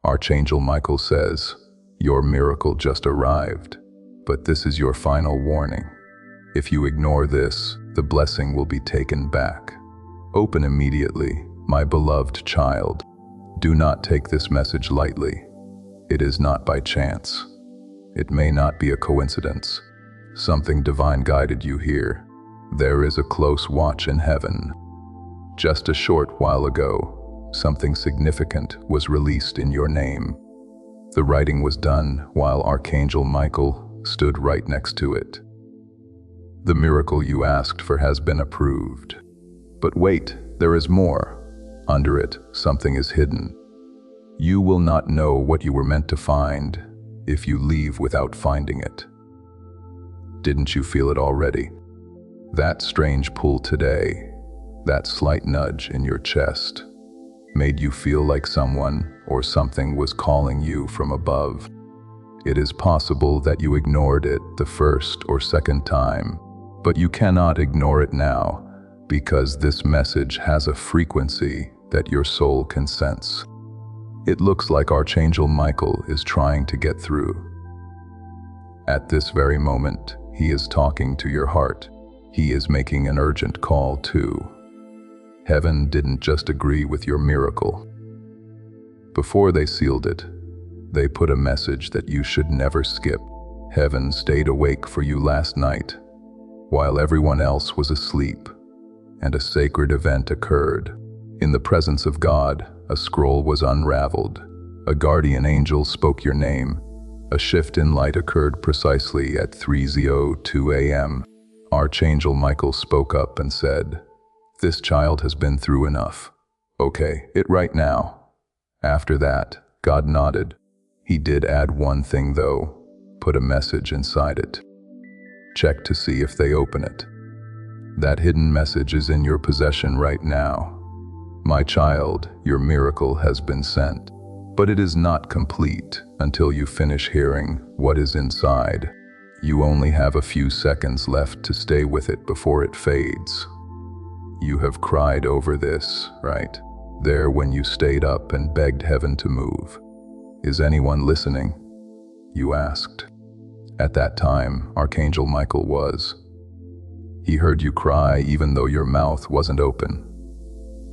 Archangel Michael says, "Your miracle just arrived, but this is your final warning. If you ignore this, the blessing will be taken back. Open immediately, my beloved child. Do not take this message lightly. It is not by chance. It may not be a coincidence. Something divine guided you here. There is a close watch in heaven. Just a short while ago, something significant was released in your name. The writing was done while Archangel Michael stood right next to it. The miracle you asked for has been approved. But wait, there is more. Under it, something is hidden. You will not know what you were meant to find if you leave without finding it. Didn't you feel it already? That strange pull today, that slight nudge in your chest, made you feel like someone or something was calling you from above. It is possible that you ignored it the first or second time, but you cannot ignore it now because this message has a frequency that your soul can sense. It looks like Archangel Michael is trying to get through. At this very moment, he is talking to your heart. He is making an urgent call too. Heaven didn't just agree with your miracle. Before they sealed it, they put a message that you should never skip. Heaven stayed awake for you last night, while everyone else was asleep, and a sacred event occurred. In the presence of God, a scroll was unraveled. A guardian angel spoke your name. A shift in light occurred precisely at 3:02 a.m. Archangel Michael spoke up and said, "This child has been through enough. Okay, it right now." After that, God nodded. He did add one thing though, put a message inside it. Check to see if they open it. That hidden message is in your possession right now. My child, your miracle has been sent, but it is not complete until you finish hearing what is inside. You only have a few seconds left to stay with it before it fades. You have cried over this, right? There when you stayed up and begged heaven to move. Is anyone listening? You asked. At that time, Archangel Michael was. He heard you cry even though your mouth wasn't open.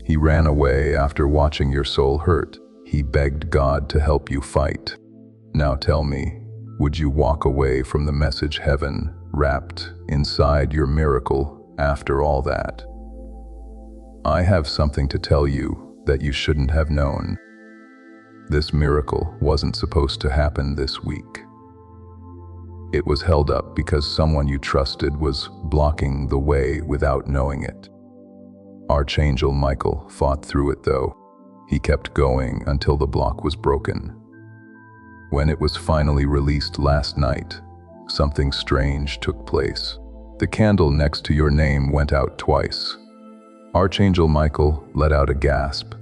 He ran away after watching your soul hurt. He begged God to help you fight. Now tell me, would you walk away from the message heaven wrapped inside your miracle after all that? I have something to tell you that you shouldn't have known. This miracle wasn't supposed to happen this week. It was held up because someone you trusted was blocking the way without knowing it. Archangel Michael fought through it though. He kept going until the block was broken. When it was finally released last night, something strange took place. The candle next to your name went out twice. Archangel Michael let out a gasp.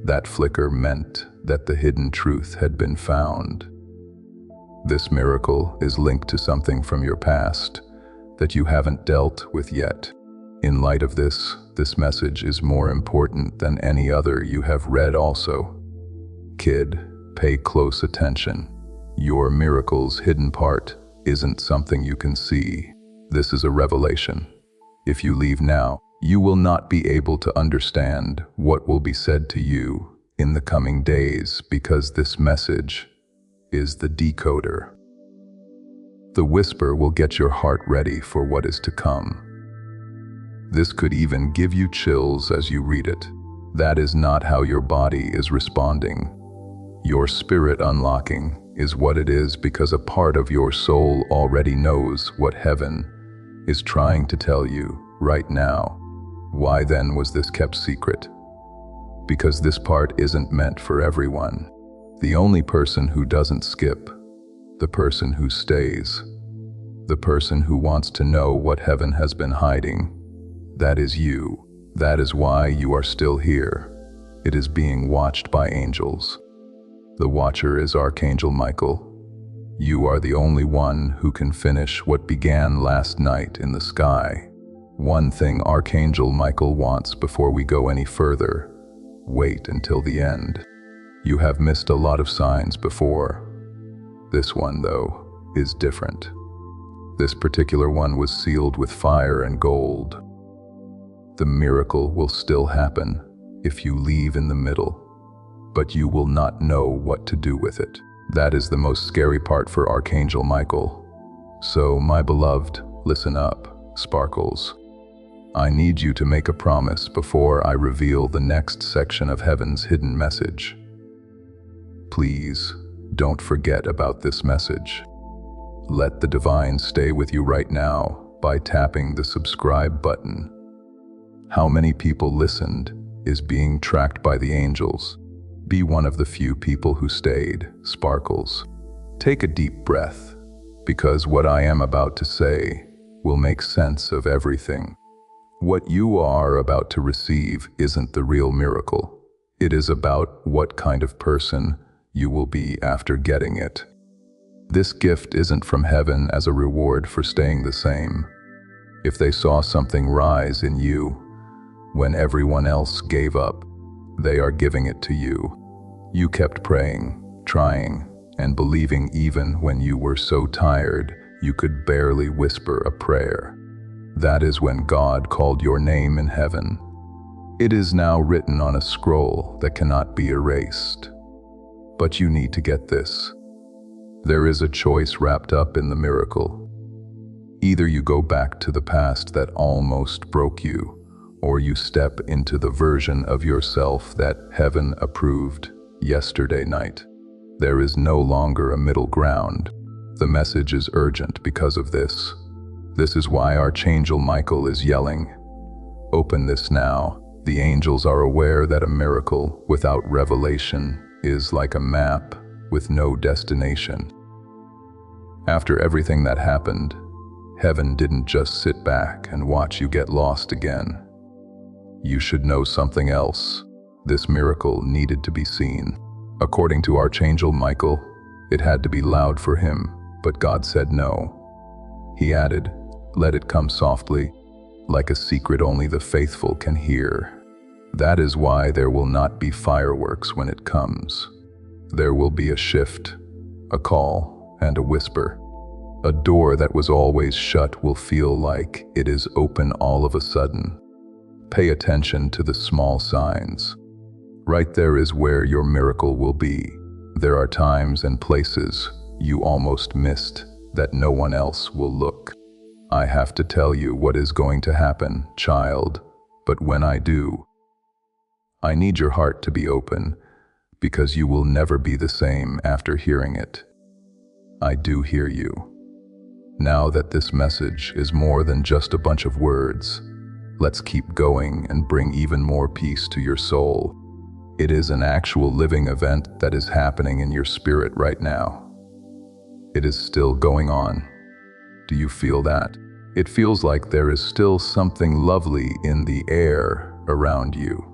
That flicker meant that the hidden truth had been found. This miracle is linked to something from your past that you haven't dealt with yet. In light of this message is more important than any other you have read also. Kid, pay close attention. Your miracle's hidden part isn't something you can see. This is a revelation. If you leave now, you will not be able to understand what will be said to you in the coming days because this message is the decoder. The whisper will get your heart ready for what is to come. This could even give you chills as you read it. That is not how your body is responding. Your spirit unlocking is what it is because a part of your soul already knows what heaven is trying to tell you right now. Why then was this kept secret? Because this part isn't meant for everyone. The only person who doesn't skip, the person who stays, the person who wants to know what heaven has been hiding, that is you. That is why you are still here. It is being watched by angels. The watcher is Archangel Michael. You are the only one who can finish what began last night in the sky. One thing Archangel Michael wants before we go any further: wait until the end. You have missed a lot of signs before. This one, though, is different. This particular one was sealed with fire and gold. The miracle will still happen if you leave in the middle, but you will not know what to do with it. That is the most scary part for Archangel Michael. So, my beloved, listen up, Sparkles. I need you to make a promise before I reveal the next section of Heaven's hidden message. Please, don't forget about this message. Let the divine stay with you right now by tapping the subscribe button. How many people listened is being tracked by the angels. Be one of the few people who stayed, Sparkles. Take a deep breath, because what I am about to say will make sense of everything. What you are about to receive isn't the real miracle. It is about what kind of person you will be after getting it. This gift isn't from heaven as a reward for staying the same. If they saw something rise in you when everyone else gave up, they are giving it to you. You kept praying, trying, and believing even when you were so tired you could barely whisper a prayer. That is when God called your name in heaven. It is now written on a scroll that cannot be erased. But you need to get this. There is a choice wrapped up in the miracle. Either you go back to the past that almost broke you, or you step into the version of yourself that heaven approved yesterday night. There is no longer a middle ground. The message is urgent because of this. This is why Archangel Michael is yelling, "Open this now." The angels are aware that a miracle without revelation is like a map with no destination. After everything that happened, heaven didn't just sit back and watch you get lost again. You should know something else. This miracle needed to be seen. According to Archangel Michael, it had to be loud for him, but God said no. He added, "Let it come softly, like a secret only the faithful can hear." That is why there will not be fireworks when it comes. There will be a shift, a call, and a whisper. A door that was always shut will feel like it is open all of a sudden. Pay attention to the small signs. Right there is where your miracle will be. There are times and places you almost missed that no one else will look. I have to tell you what is going to happen, child, but when I do, I need your heart to be open, because you will never be the same after hearing it. I do hear you. Now that this message is more than just a bunch of words, let's keep going and bring even more peace to your soul. It is an actual living event that is happening in your spirit right now. It is still going on. Do you feel that? It feels like there is still something lovely in the air around you.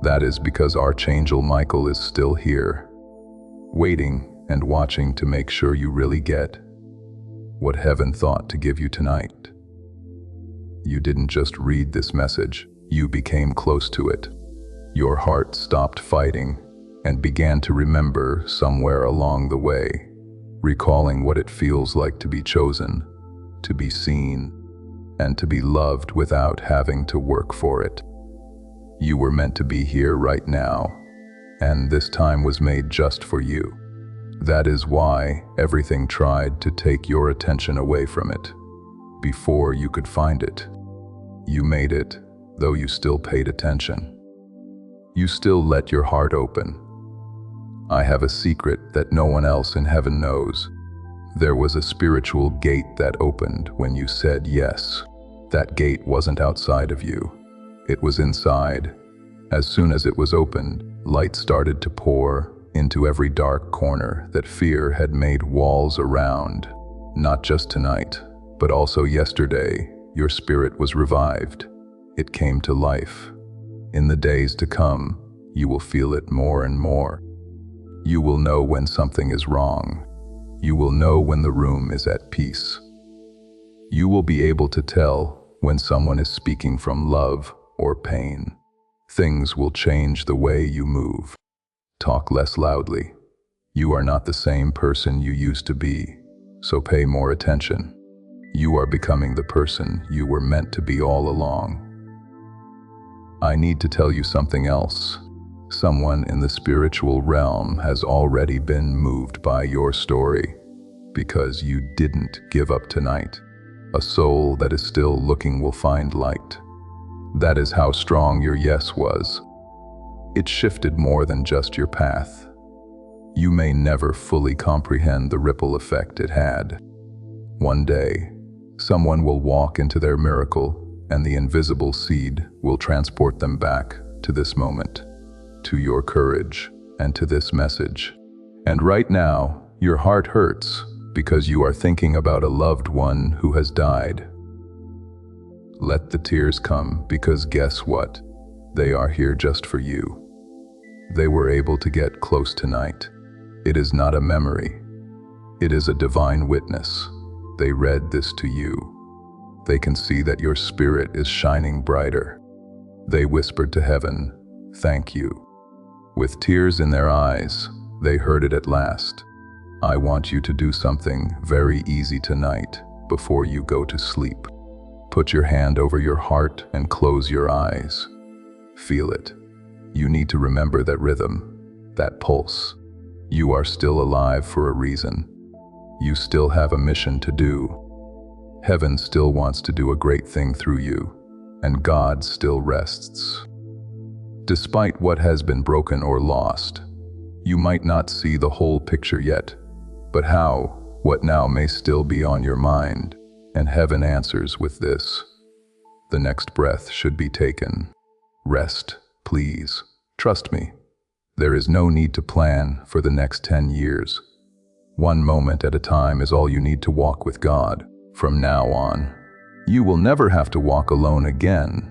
That is because Archangel Michael is still here, waiting and watching to make sure you really get what heaven thought to give you tonight. You didn't just read this message, you became close to it. Your heart stopped fighting and began to remember somewhere along the way, recalling what it feels like to be chosen, to be seen, and to be loved without having to work for it. You were meant to be here right now, and this time was made just for you. That is why everything tried to take your attention away from it. Before you could find it, you made it, though you still paid attention. You still let your heart open. I have a secret that no one else in heaven knows. There was a spiritual gate that opened when you said yes. That gate wasn't outside of you. It was inside. As soon as it was opened, light started to pour into every dark corner that fear had made walls around. Not just tonight, but also yesterday, your spirit was revived. It came to life. In the days to come, you will feel it more and more. You will know when something is wrong. You will know when the room is at peace. You will be able to tell when someone is speaking from love or pain. Things will change the way you move. Talk less loudly. You are not the same person you used to be, so pay more attention. You are becoming the person you were meant to be all along. I need to tell you something else. Someone in the spiritual realm has already been moved by your story, because you didn't give up tonight. A soul that is still looking will find light. That is how strong your yes was. It shifted more than just your path. You may never fully comprehend the ripple effect it had. One day, someone will walk into their miracle, and the invisible seed will transport them back to this moment, to your courage, and to this message. And right now, your heart hurts because you are thinking about a loved one who has died. Let the tears come, because guess what? They are here just for you. They were able to get close tonight. It is not a memory. It is a divine witness. They read this to you. They can see that your spirit is shining brighter. They whispered to heaven, "Thank you." With tears in their eyes, they heard it at last. I want you to do something very easy tonight before you go to sleep. Put your hand over your heart and close your eyes. Feel it. You need to remember that rhythm, that pulse. You are still alive for a reason. You still have a mission to do. Heaven still wants to do a great thing through you, and God still rests. Despite what has been broken or lost, you might not see the whole picture yet, but what now may still be on your mind, and heaven answers with this. The next breath should be taken. Rest, please. Trust me. There is no need to plan for the next 10 years. One moment at a time is all you need to walk with God. From now on, you will never have to walk alone again.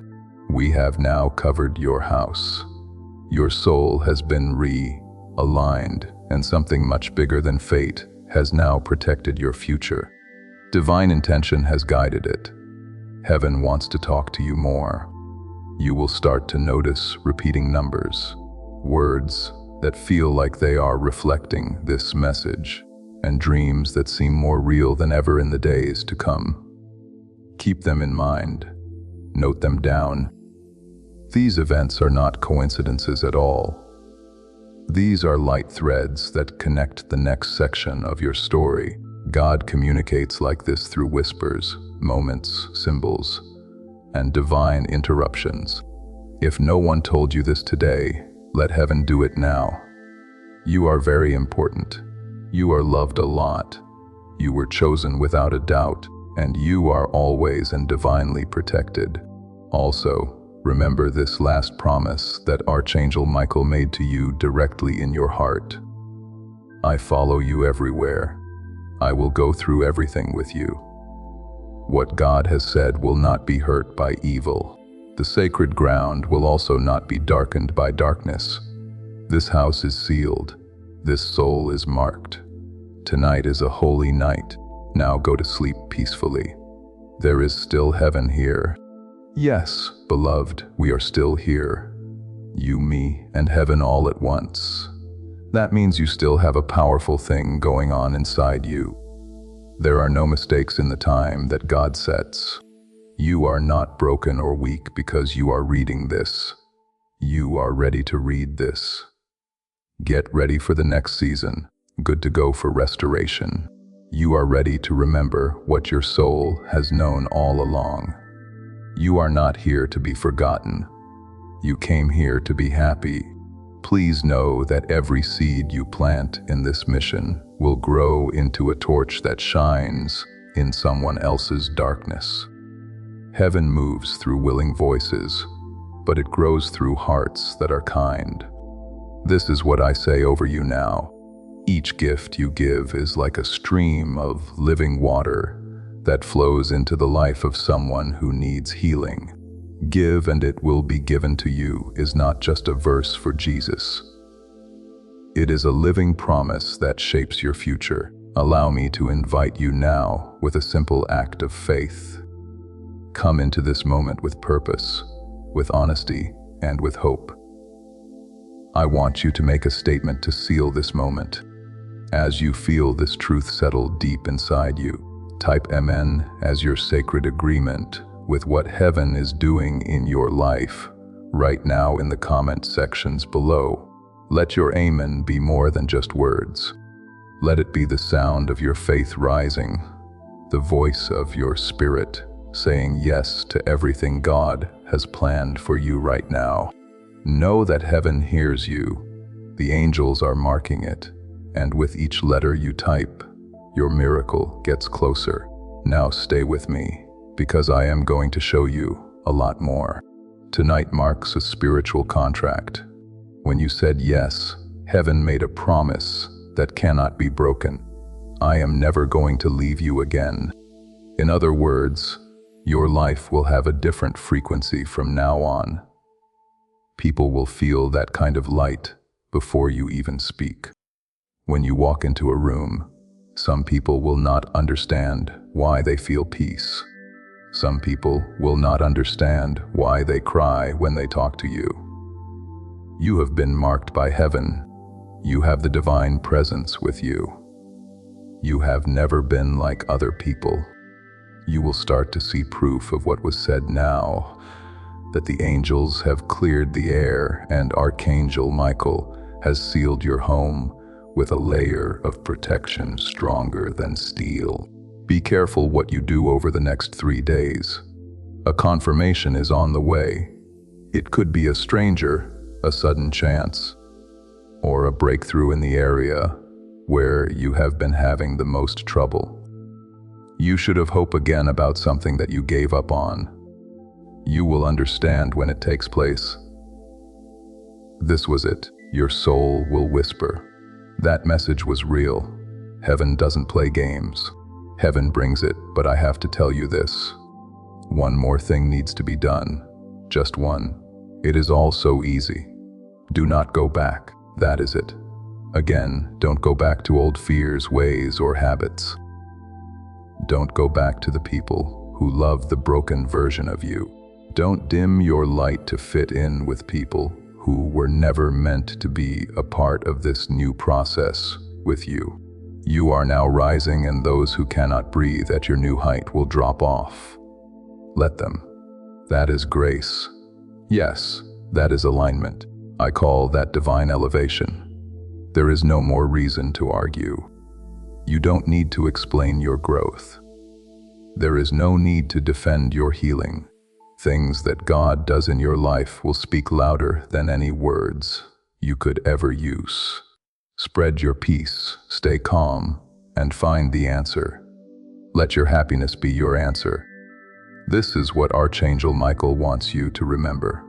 We have now covered your house. Your soul has been realigned, and something much bigger than fate has now protected your future. Divine intention has guided it. Heaven wants to talk to you more. You will start to notice repeating numbers, words that feel like they are reflecting this message, and dreams that seem more real than ever in the days to come. Keep them in mind. Note them down. These events are not coincidences at all. These are light threads that connect the next section of your story. God communicates like this through whispers, moments, symbols, and divine interruptions. If no one told you this today, let heaven do it now. You are very important. You are loved a lot. You were chosen without a doubt, and you are always and divinely protected. Also, remember this last promise that Archangel Michael made to you directly in your heart. I follow you everywhere. I will go through everything with you. What God has said will not be hurt by evil. The sacred ground will also not be darkened by darkness. This house is sealed. This soul is marked. Tonight is a holy night. Now go to sleep peacefully. There is still heaven here. Yes, beloved, we are still here. You, me, and heaven all at once. That means you still have a powerful thing going on inside you. There are no mistakes in the time that God sets. You are not broken or weak because you are reading this. You are ready to read this. Get ready for the next season. Good to go for restoration. You are ready to remember what your soul has known all along. You are not here to be forgotten. You came here to be happy. Please know that every seed you plant in this mission will grow into a torch that shines in someone else's darkness. Heaven moves through willing voices, but it grows through hearts that are kind. This is what I say over you now. Each gift you give is like a stream of living water that flows into the life of someone who needs healing. Give and it will be given to you is not just a verse for Jesus. It is a living promise that shapes your future. Allow me to invite you now with a simple act of faith. Come into this moment with purpose, with honesty, and with hope. I want you to make a statement to seal this moment. As you feel this truth settle deep inside you, type Amen as your sacred agreement with what heaven is doing in your life right now in the comment sections below. Let your Amen be more than just words. Let it be the sound of your faith rising, the voice of your spirit saying yes to everything God has planned for you right now. Know that heaven hears you. The angels are marking it, and with each letter you type, your miracle gets closer. Now stay with me, because I am going to show you a lot more. Tonight marks a spiritual contract. When you said yes, heaven made a promise that cannot be broken. I am never going to leave you again. In other words, your life will have a different frequency from now on. People will feel that kind of light before you even speak. When you walk into a room, some people will not understand why they feel peace. Some people will not understand why they cry when they talk to you. You have been marked by heaven. You have the divine presence with you. You have never been like other people. You will start to see proof of what was said now, that the angels have cleared the air and Archangel Michael has sealed your home with a layer of protection stronger than steel. Be careful what you do over the next 3 days. A confirmation is on the way. It could be a stranger, a sudden chance, or a breakthrough in the area where you have been having the most trouble. You should have hope again about something that you gave up on. You will understand when it takes place. This was it. Your soul will whisper. That message was real. Heaven doesn't play games. Heaven brings it, but I have to tell you this. One more thing needs to be done. Just one. It is all so easy. Do not go back. That is it. Again, don't go back to old fears, ways, or habits. Don't go back to the people who love the broken version of you. Don't dim your light to fit in with people who were never meant to be a part of this new process with you. You are now rising, and those who cannot breathe at your new height will drop off. Let them. That is grace. Yes, that is alignment. I call that divine elevation. There is no more reason to argue. You don't need to explain your growth. There is no need to defend your healing. Things that God does in your life will speak louder than any words you could ever use. Spread your peace, stay calm, and find the answer. Let your happiness be your answer. This is what Archangel Michael wants you to remember.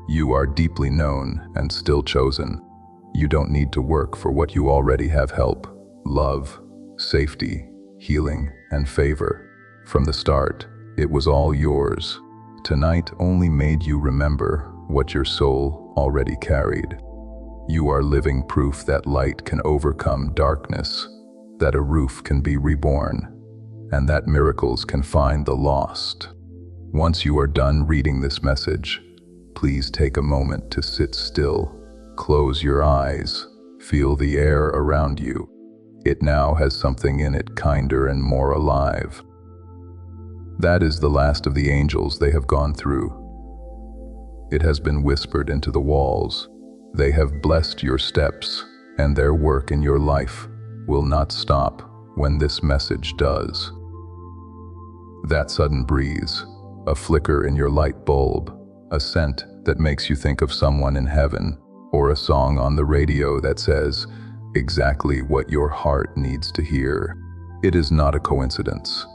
You are deeply known and still chosen. You don't need to work for what you already have: help, love, safety, healing, and favor. From the start, it was all yours. Tonight only made you remember what your soul already carried. You are living proof that light can overcome darkness, that a roof can be reborn, and that miracles can find the lost. Once you are done reading this message, please take a moment to sit still, close your eyes, feel the air around you. It now has something in it kinder and more alive. That is the last of the angels they have gone through. It has been whispered into the walls. They have blessed your steps, and their work in your life will not stop when this message does. That sudden breeze, a flicker in your light bulb, a scent that makes you think of someone in heaven, or a song on the radio that says exactly what your heart needs to hear. It is not a coincidence.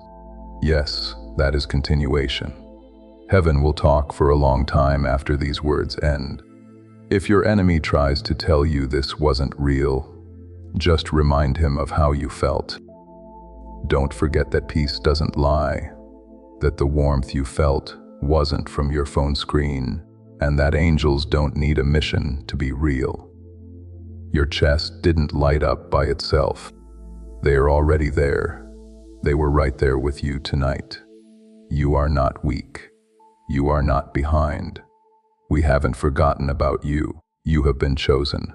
Yes, that is continuation. Heaven will talk for a long time after these words end. If your enemy tries to tell you this wasn't real, just remind him of how you felt. Don't forget that peace doesn't lie, that the warmth you felt wasn't from your phone screen, and that angels don't need a mission to be real. Your chest didn't light up by itself. They are already there. They were right there with you tonight. You are not weak. You are not behind. We haven't forgotten about you. You have been chosen.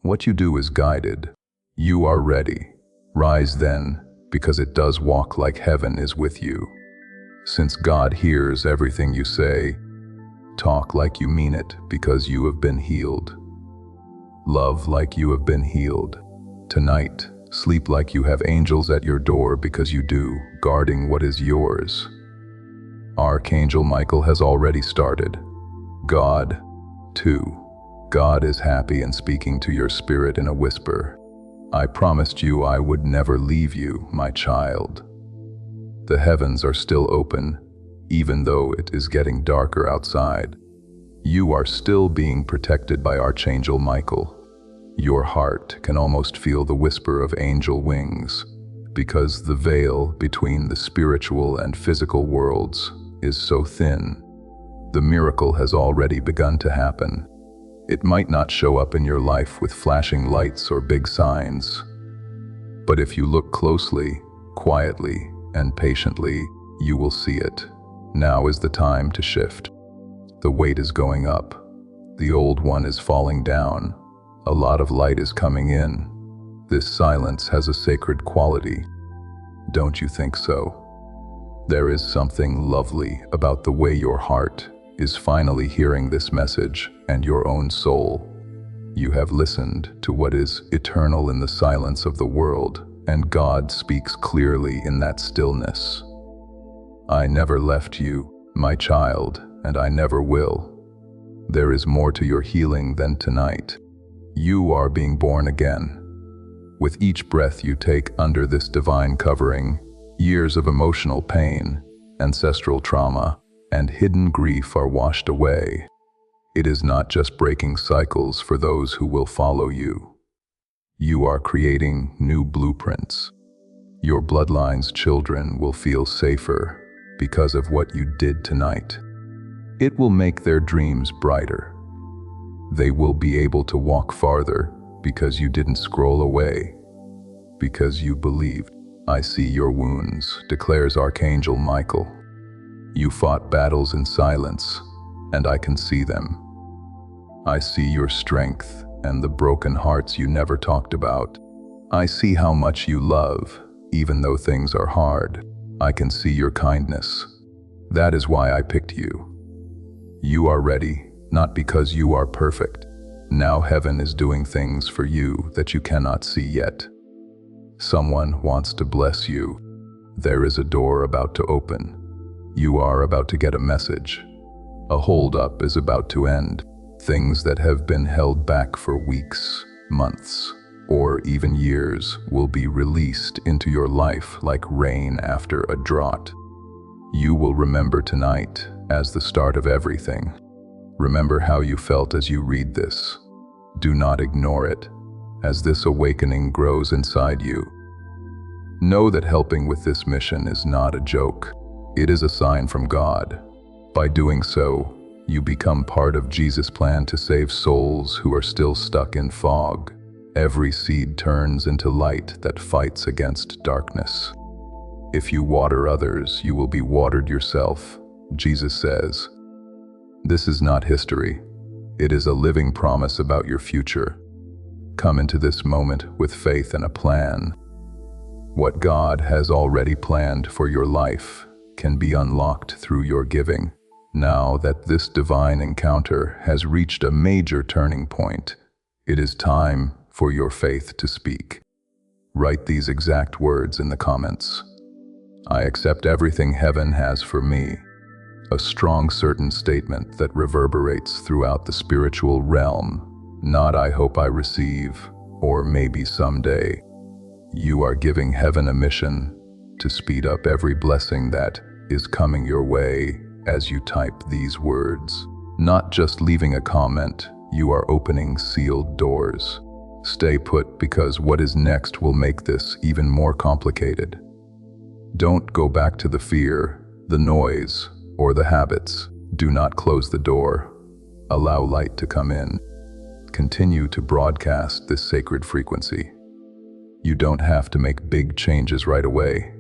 What you do is guided. You are ready. Rise then, because it does walk like heaven is with you. Since God hears everything you say, talk like you mean it because you have been healed. Love like you have been healed. Tonight, sleep like you have angels at your door because you do, guarding what is yours. Archangel Michael has already started. God, too. God is happy and speaking to your spirit in a whisper. I promised you I would never leave you, my child. The heavens are still open, even though it is getting darker outside. You are still being protected by Archangel Michael. Your heart can almost feel the whisper of angel wings, because the veil between the spiritual and physical worlds is so thin. The miracle has already begun to happen. It might not show up in your life with flashing lights or big signs, but if you look closely, quietly, and patiently, you will see it. Now is the time to shift. The weight is going up. The old one is falling down. A lot of light is coming in. This silence has a sacred quality. Don't you think so? There is something lovely about the way your heart is finally hearing this message and your own soul. You have listened to what is eternal in the silence of the world, and God speaks clearly in that stillness. I never left you, my child, and I never will. There is more to your healing than tonight. You are being born again. With each breath you take under this divine covering, years of emotional pain, ancestral trauma, and hidden grief are washed away. It is not just breaking cycles for those who will follow you. You are creating new blueprints. Your bloodline's children will feel safer because of what you did tonight. It will make their dreams brighter. They will be able to walk farther because you didn't scroll away, because you believed. I see your wounds, declares Archangel Michael. You fought battles in silence, and I can see them. I see your strength and the broken hearts you never talked about. I see how much you love, even though things are hard. I can see your kindness. That is why I picked you. You are ready, not because you are perfect. Now heaven is doing things for you that you cannot see yet. Someone wants to bless you. There is a door about to open. You are about to get a message. A holdup is about to end. Things that have been held back for weeks, months, or even years will be released into your life like rain after a drought. You will remember tonight as the start of everything. Remember how you felt as you read this. Do not ignore it, as this awakening grows inside you. Know that helping with this mission is not a joke. It is a sign from God. By doing so, you become part of Jesus' plan to save souls who are still stuck in fog. Every seed turns into light that fights against darkness. If you water others, you will be watered yourself, Jesus says. This is not history. It is a living promise about your future. Come into this moment with faith and a plan. What God has already planned for your life can be unlocked through your giving. Now that this divine encounter has reached a major turning point, it is time for your faith to speak. Write these exact words in the comments. I accept everything heaven has for me. A strong, certain statement that reverberates throughout the spiritual realm. Not I hope I receive, or maybe someday. You are giving heaven a mission to speed up every blessing that is coming your way as you type these words. Not just leaving a comment, you are opening sealed doors. Stay put because what is next will make this even more complicated. Don't go back to the fear, the noise, or the habits. Do not close the door. Allow light to come in. Continue to broadcast this sacred frequency. You don't have to make big changes right away.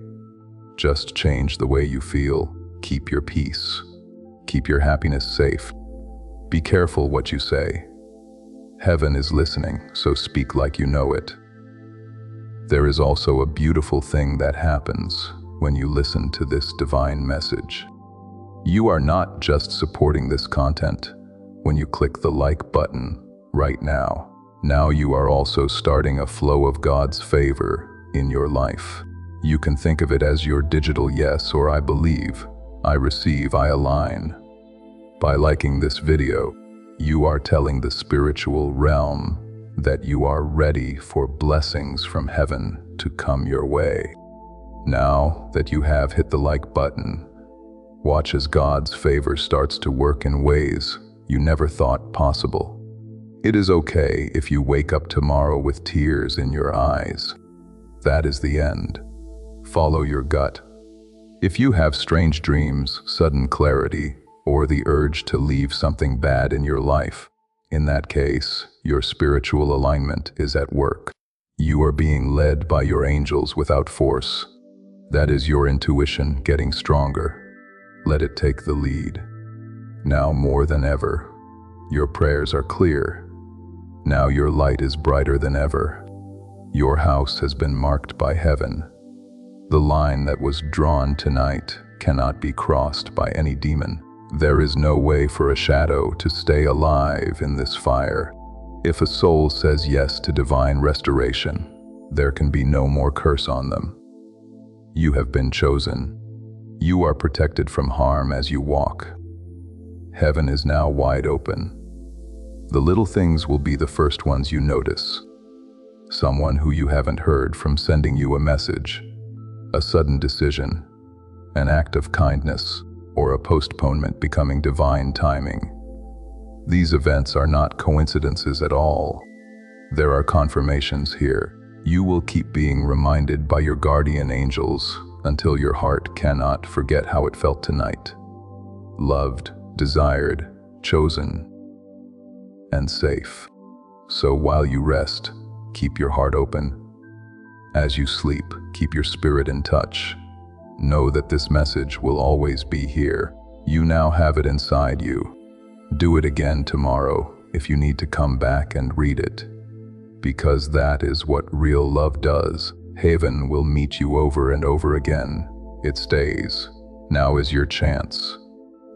Just change the way you feel. Keep your peace. Keep your happiness safe. Be careful what you say. Heaven is listening, so speak like you know it. There is also a beautiful thing that happens when you listen to this divine message. You are not just supporting this content when you click the like button right now. Now you are also starting a flow of God's favor in your life. You can think of it as your digital yes or I believe, I receive, I align. By liking this video, you are telling the spiritual realm that you are ready for blessings from heaven to come your way. Now that you have hit the like button, watch as God's favor starts to work in ways you never thought possible. It is okay if you wake up tomorrow with tears in your eyes. That is the end. Follow your gut. If you have strange dreams, sudden clarity, or the urge to leave something bad in your life, in that case, your spiritual alignment is at work. You are being led by your angels without force. That is your intuition getting stronger. Let it take the lead. Now more than ever, your prayers are clear. Now your light is brighter than ever. Your house has been marked by heaven. The line that was drawn tonight cannot be crossed by any demon. There is no way for a shadow to stay alive in this fire. If a soul says yes to divine restoration, there can be no more curse on them. You have been chosen. You are protected from harm as you walk. Heaven is now wide open. The little things will be the first ones you notice. Someone who you haven't heard from sending you a message, a sudden decision, an act of kindness, or a postponement becoming divine timing. These events are not coincidences at all. There are confirmations here. You will keep being reminded by your guardian angels until your heart cannot forget how it felt tonight. Loved, desired, chosen, and safe. So while you rest, keep your heart open. As you sleep, keep your spirit in touch. Know that this message will always be here. You now have it inside you. Do it again tomorrow if you need to come back and read it. Because that is what real love does. Heaven will meet you over and over again. It stays. Now is your chance.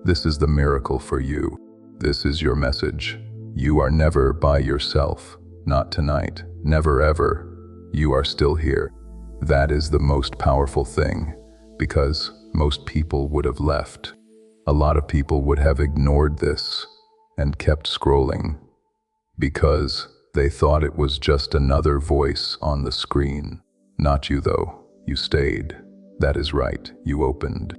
This is the miracle for you. This is your message. You are never by yourself. Not tonight. Never ever. You are still here. That is the most powerful thing. Because most people would have left. A lot of people would have ignored this and kept scrolling because they thought it was just another voice on the screen. Not you though, you stayed. That is right, you opened.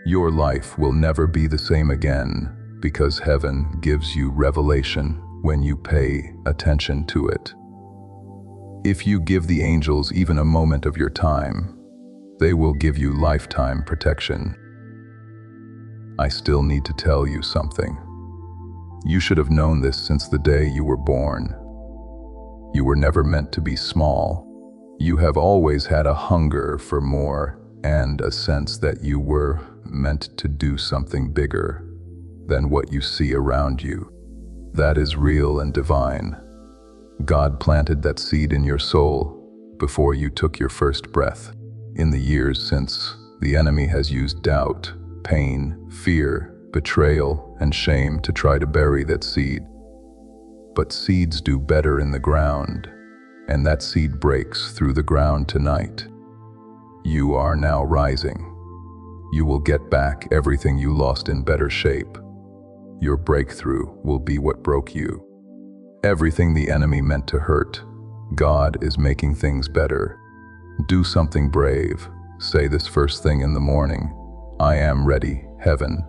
Your life will never be the same again because heaven gives you revelation when you pay attention to it. If you give the angels even a moment of your time, they will give you lifetime protection. I still need to tell you something. You should have known this since the day you were born. You were never meant to be small. You have always had a hunger for more and a sense that you were meant to do something bigger than what you see around you. That is real and divine. God planted that seed in your soul before you took your first breath. In the years since, the enemy has used doubt, pain, fear, betrayal, and shame to try to bury that seed. But seeds do better in the ground, and that seed breaks through the ground tonight. You are now rising. You will get back everything you lost in better shape. Your breakthrough will be what broke you. Everything the enemy meant to hurt, God is making things better. Do something brave. Say this first thing in the morning. I am ready, heaven.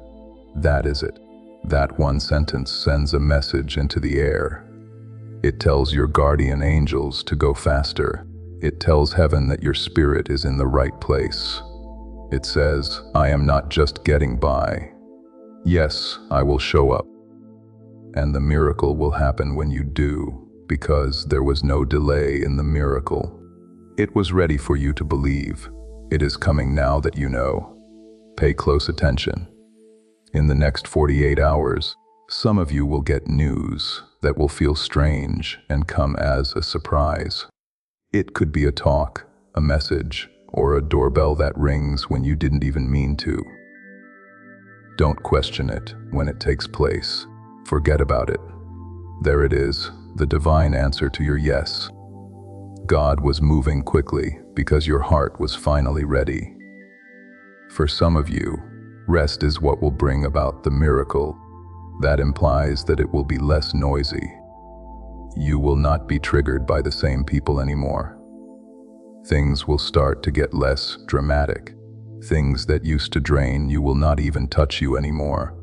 That is it. That one sentence sends a message into the air. It tells your guardian angels to go faster. It tells heaven that your spirit is in the right place. It says, I am not just getting by. Yes, I will show up. And the miracle will happen when you do, because there was no delay in the miracle. It was ready for you to believe. It is coming now that you know. Pay close attention. In the next 48 hours, some of you will get news that will feel strange and come as a surprise. It could be a talk, a message, or a doorbell that rings when you didn't even mean to. Don't question it when it takes place. Forget about it. There it is, the divine answer to your yes. God was moving quickly because your heart was finally ready. For some of you, rest is what will bring about the miracle. That implies that it will be less noisy. You will not be triggered by the same people anymore. Things will start to get less dramatic. Things that used to drain you will not even touch you anymore.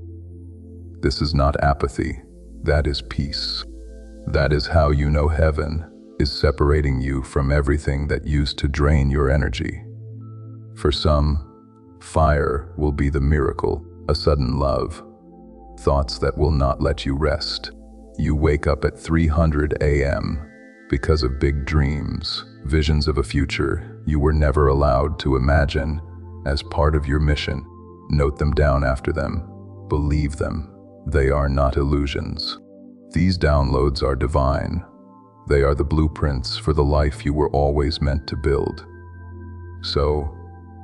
This is not apathy. That is peace. That is how you know heaven is separating you from everything that used to drain your energy. For some, fire will be the miracle, a sudden love. Thoughts that will not let you rest. You wake up at 300 a.m. because of big dreams, visions of a future you were never allowed to imagine as part of your mission. Note them down after them. Believe them. They are not illusions. These downloads are divine. They are the blueprints for the life you were always meant to build. So,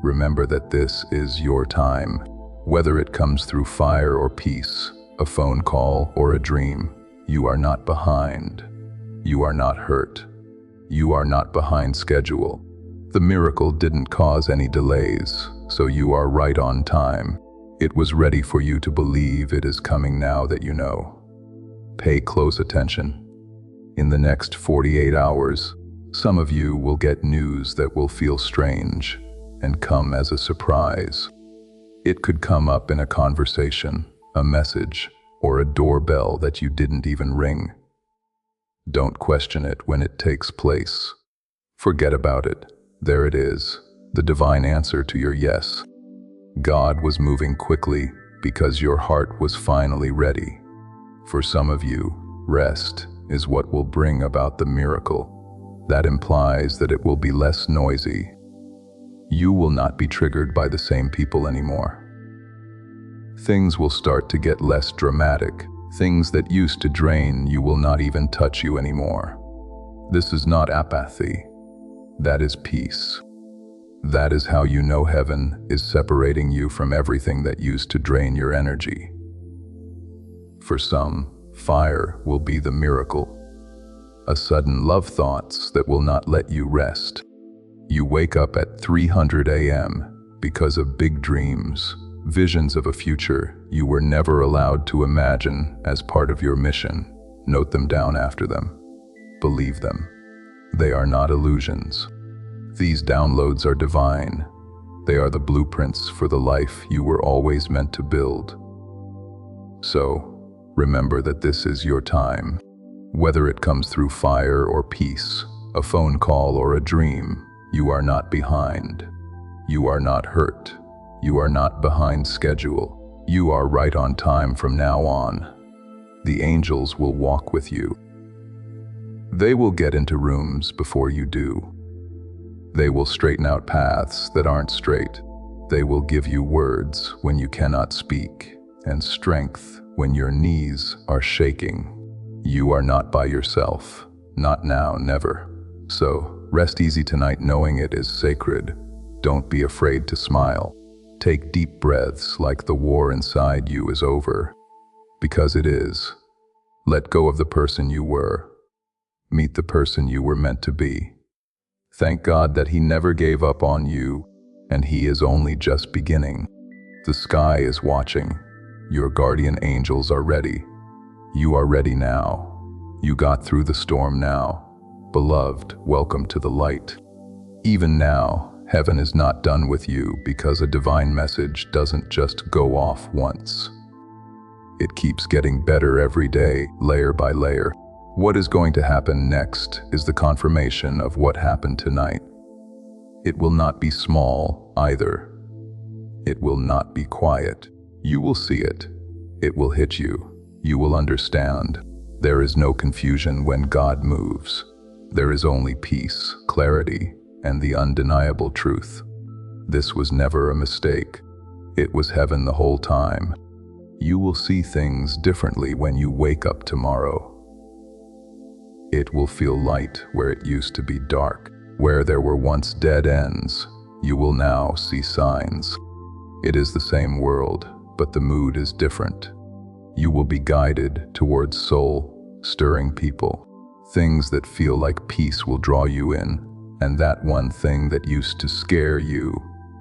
remember that this is your time. Whether it comes through fire or peace, a phone call or a dream, you are not behind. You are not hurt. You are not behind schedule. The miracle didn't cause any delays, so you are right on time. It was ready for you to believe. It is coming now that you know. Pay close attention. In the next 48 hours, some of you will get news that will feel strange and come as a surprise. It could come up in a conversation, a message, or a doorbell that you didn't even ring. Don't question it when it takes place. Forget about it. There it is, the divine answer to your yes. God was moving quickly because your heart was finally ready. For some of you, rest is what will bring about the miracle. That implies that it will be less noisy. You will not be triggered by the same people anymore. Things will start to get less dramatic. Things that used to drain you will not even touch you anymore. This is not apathy. That is peace. That is how you know heaven is separating you from everything that used to drain your energy. For some, fire will be the miracle. A sudden love thoughts that will not let you rest. You wake up at 300 a.m. because of big dreams, visions of a future you were never allowed to imagine as part of your mission. Note them down after them. Believe them. They are not illusions. These downloads are divine. They are the blueprints for the life you were always meant to build. So, remember that this is your time. Whether it comes through fire or peace, a phone call or a dream, you are not behind. You are not hurt. You are not behind schedule. You are right on time from now on. The angels will walk with you. They will get into rooms before you do. They will straighten out paths that aren't straight. They will give you words when you cannot speak, and strength when your knees are shaking. You are not by yourself. Not now, never. So, rest easy tonight knowing it is sacred. Don't be afraid to smile. Take deep breaths like the war inside you is over. Because it is. Let go of the person you were. Meet the person you were meant to be. Thank God that He never gave up on you, and He is only just beginning. The sky is watching. Your guardian angels are ready. You are ready now. You got through the storm now. Beloved, welcome to the light. Even now, heaven is not done with you because a divine message doesn't just go off once. It keeps getting better every day, layer by layer. What is going to happen next is the confirmation of what happened tonight. It will not be small either. It will not be quiet. You will see it. It will hit you. You will understand. There is no confusion when God moves. There is only peace, clarity, and the undeniable truth. This was never a mistake. It was heaven the whole time. You will see things differently when you wake up tomorrow. It will feel light where it used to be dark. Where there were once dead ends, you will now see signs. It is the same world, but the mood is different. You will be guided towards soul-stirring people. Things that feel like peace will draw you in, and that one thing that used to scare you,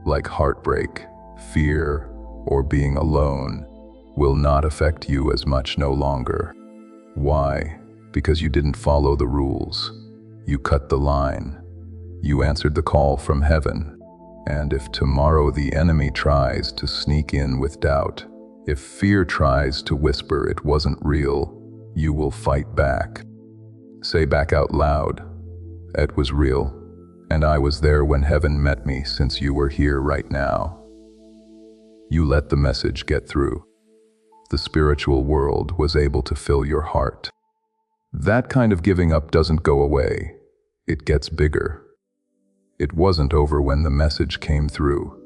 like heartbreak, fear, or being alone, will not affect you as much no longer. Why? Because you didn't follow the rules. You cut the line. You answered the call from heaven. And if tomorrow the enemy tries to sneak in with doubt, if fear tries to whisper it wasn't real, you will fight back. Say back out loud, "It was real, and I was there when heaven met me since you were here right now." You let the message get through. The spiritual world was able to fill your heart. That kind of giving up doesn't go away. It gets bigger. It wasn't over when the message came through.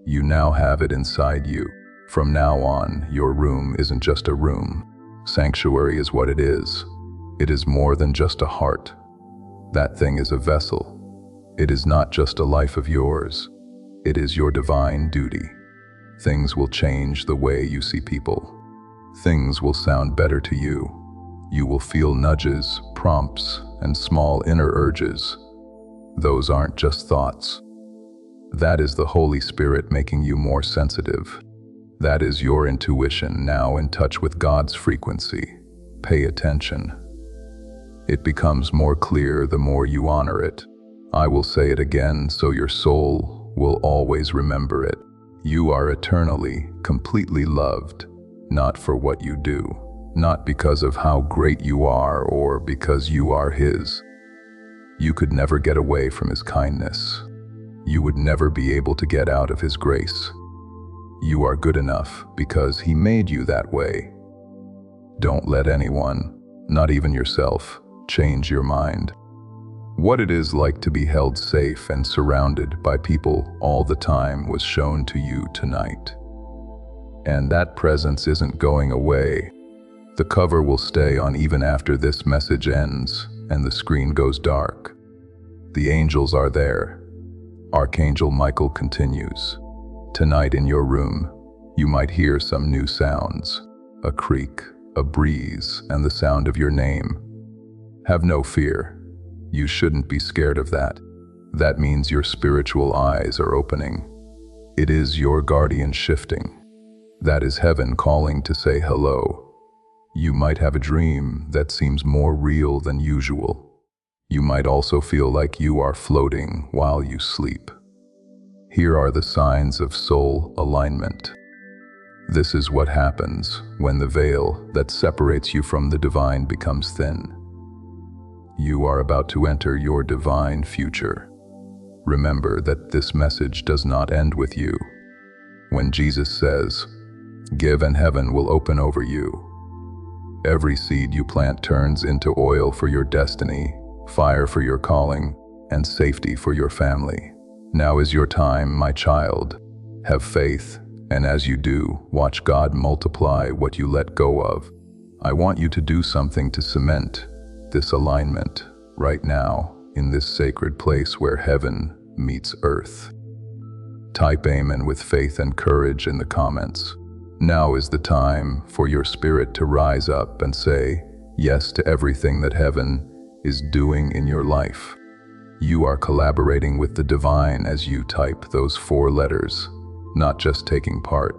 You now have it inside you. From now on, your room isn't just a room. Sanctuary is what it is. It is more than just a heart. That thing is a vessel. It is not just a life of yours. It is your divine duty. Things will change the way you see people. Things will sound better to you. You will feel nudges, prompts, and small inner urges. Those aren't just thoughts. That is the Holy Spirit making you more sensitive. That is your intuition now in touch with God's frequency. Pay attention. It becomes more clear the more you honor it. I will say it again so your soul will always remember it. You are eternally, completely loved, not for what you do, not because of how great you are or because you are His. You could never get away from His kindness. You would never be able to get out of His grace. You are good enough because He made you that way. Don't let anyone, not even yourself, change your mind. What it is like to be held safe and surrounded by people all the time was shown to you tonight. And that presence isn't going away. The cover will stay on even after this message ends and the screen goes dark. The angels are there. Archangel Michael continues. Tonight in your room, you might hear some new sounds, a creak, a breeze, and the sound of your name. Have no fear. You shouldn't be scared of that. That means your spiritual eyes are opening. It is your guardian shifting. That is heaven calling to say hello. You might have a dream that seems more real than usual. You might also feel like you are floating while you sleep. Here are the signs of soul alignment. This is what happens when the veil that separates you from the divine becomes thin. You are about to enter your divine future. Remember that this message does not end with you. When Jesus says, "Give and heaven will open over you," every seed you plant turns into oil for your destiny, fire for your calling, and safety for your family. Now is your time, my child. Have faith, and as you do, watch God multiply what you let go of. I want you to do something to cement this alignment right now in this sacred place where heaven meets earth. Type Amen with faith and courage in the comments. Now is the time for your spirit to rise up and say yes to everything that heaven is doing in your life. You are collaborating with the divine as you type those 4 letters, not just taking part.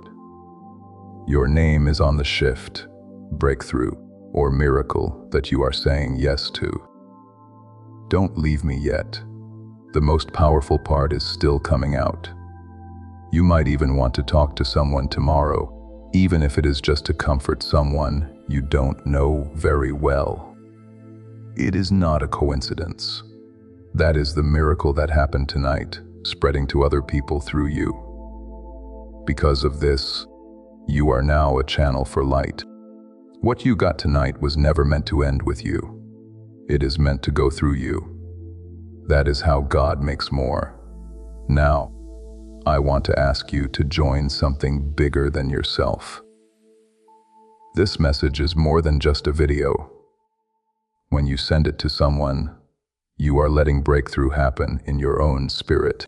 Your name is on the shift, breakthrough, or miracle that you are saying yes to. Don't leave me yet. The most powerful part is still coming out. You might even want to talk to someone tomorrow, even if it is just to comfort someone you don't know very well. It is not a coincidence. That is the miracle that happened tonight, spreading to other people through you. Because of this, you are now a channel for light. What you got tonight was never meant to end with you. It is meant to go through you. That is how God makes more. Now, I want to ask you to join something bigger than yourself. This message is more than just a video. When you send it to someone, you are letting breakthrough happen in your own spirit.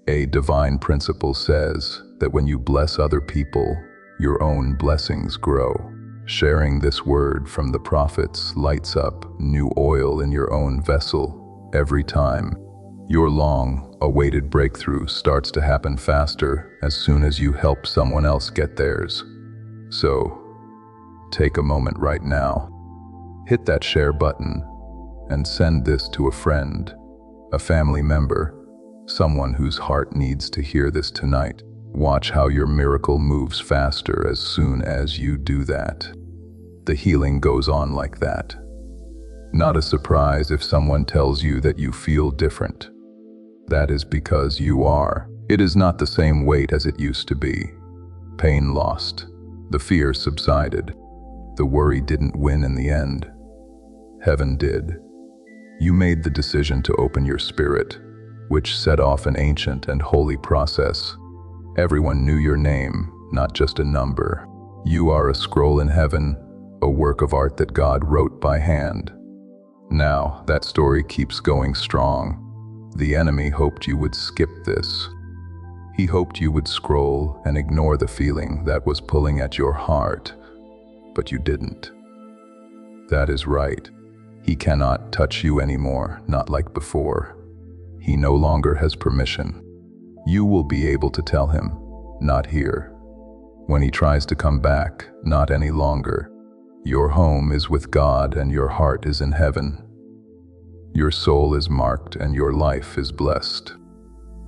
A divine principle says that when you bless other people, your own blessings grow. Sharing this word from the prophets lights up new oil in your own vessel every time. Your long-awaited breakthrough starts to happen faster as soon as you help someone else get theirs. So, take a moment right now. Hit that share button and send this to a friend, a family member, someone whose heart needs to hear this tonight. Watch how your miracle moves faster as soon as you do that. The healing goes on like that. Not a surprise if someone tells you that you feel different. That is because you are. It is not the same weight as it used to be. Pain lost. The fear subsided. The worry didn't win in the end. Heaven did. You made the decision to open your spirit, which set off an ancient and holy process. Everyone knew your name, not just a number. You are a scroll in heaven, a work of art that God wrote by hand. Now, that story keeps going strong. The enemy hoped you would skip this. He hoped you would scroll and ignore the feeling that was pulling at your heart, but you didn't. That is right. He cannot touch you anymore, not like before. He no longer has permission. You will be able to tell him, not here. When he tries to come back, not any longer. Your home is with God and your heart is in heaven. Your soul is marked and your life is blessed.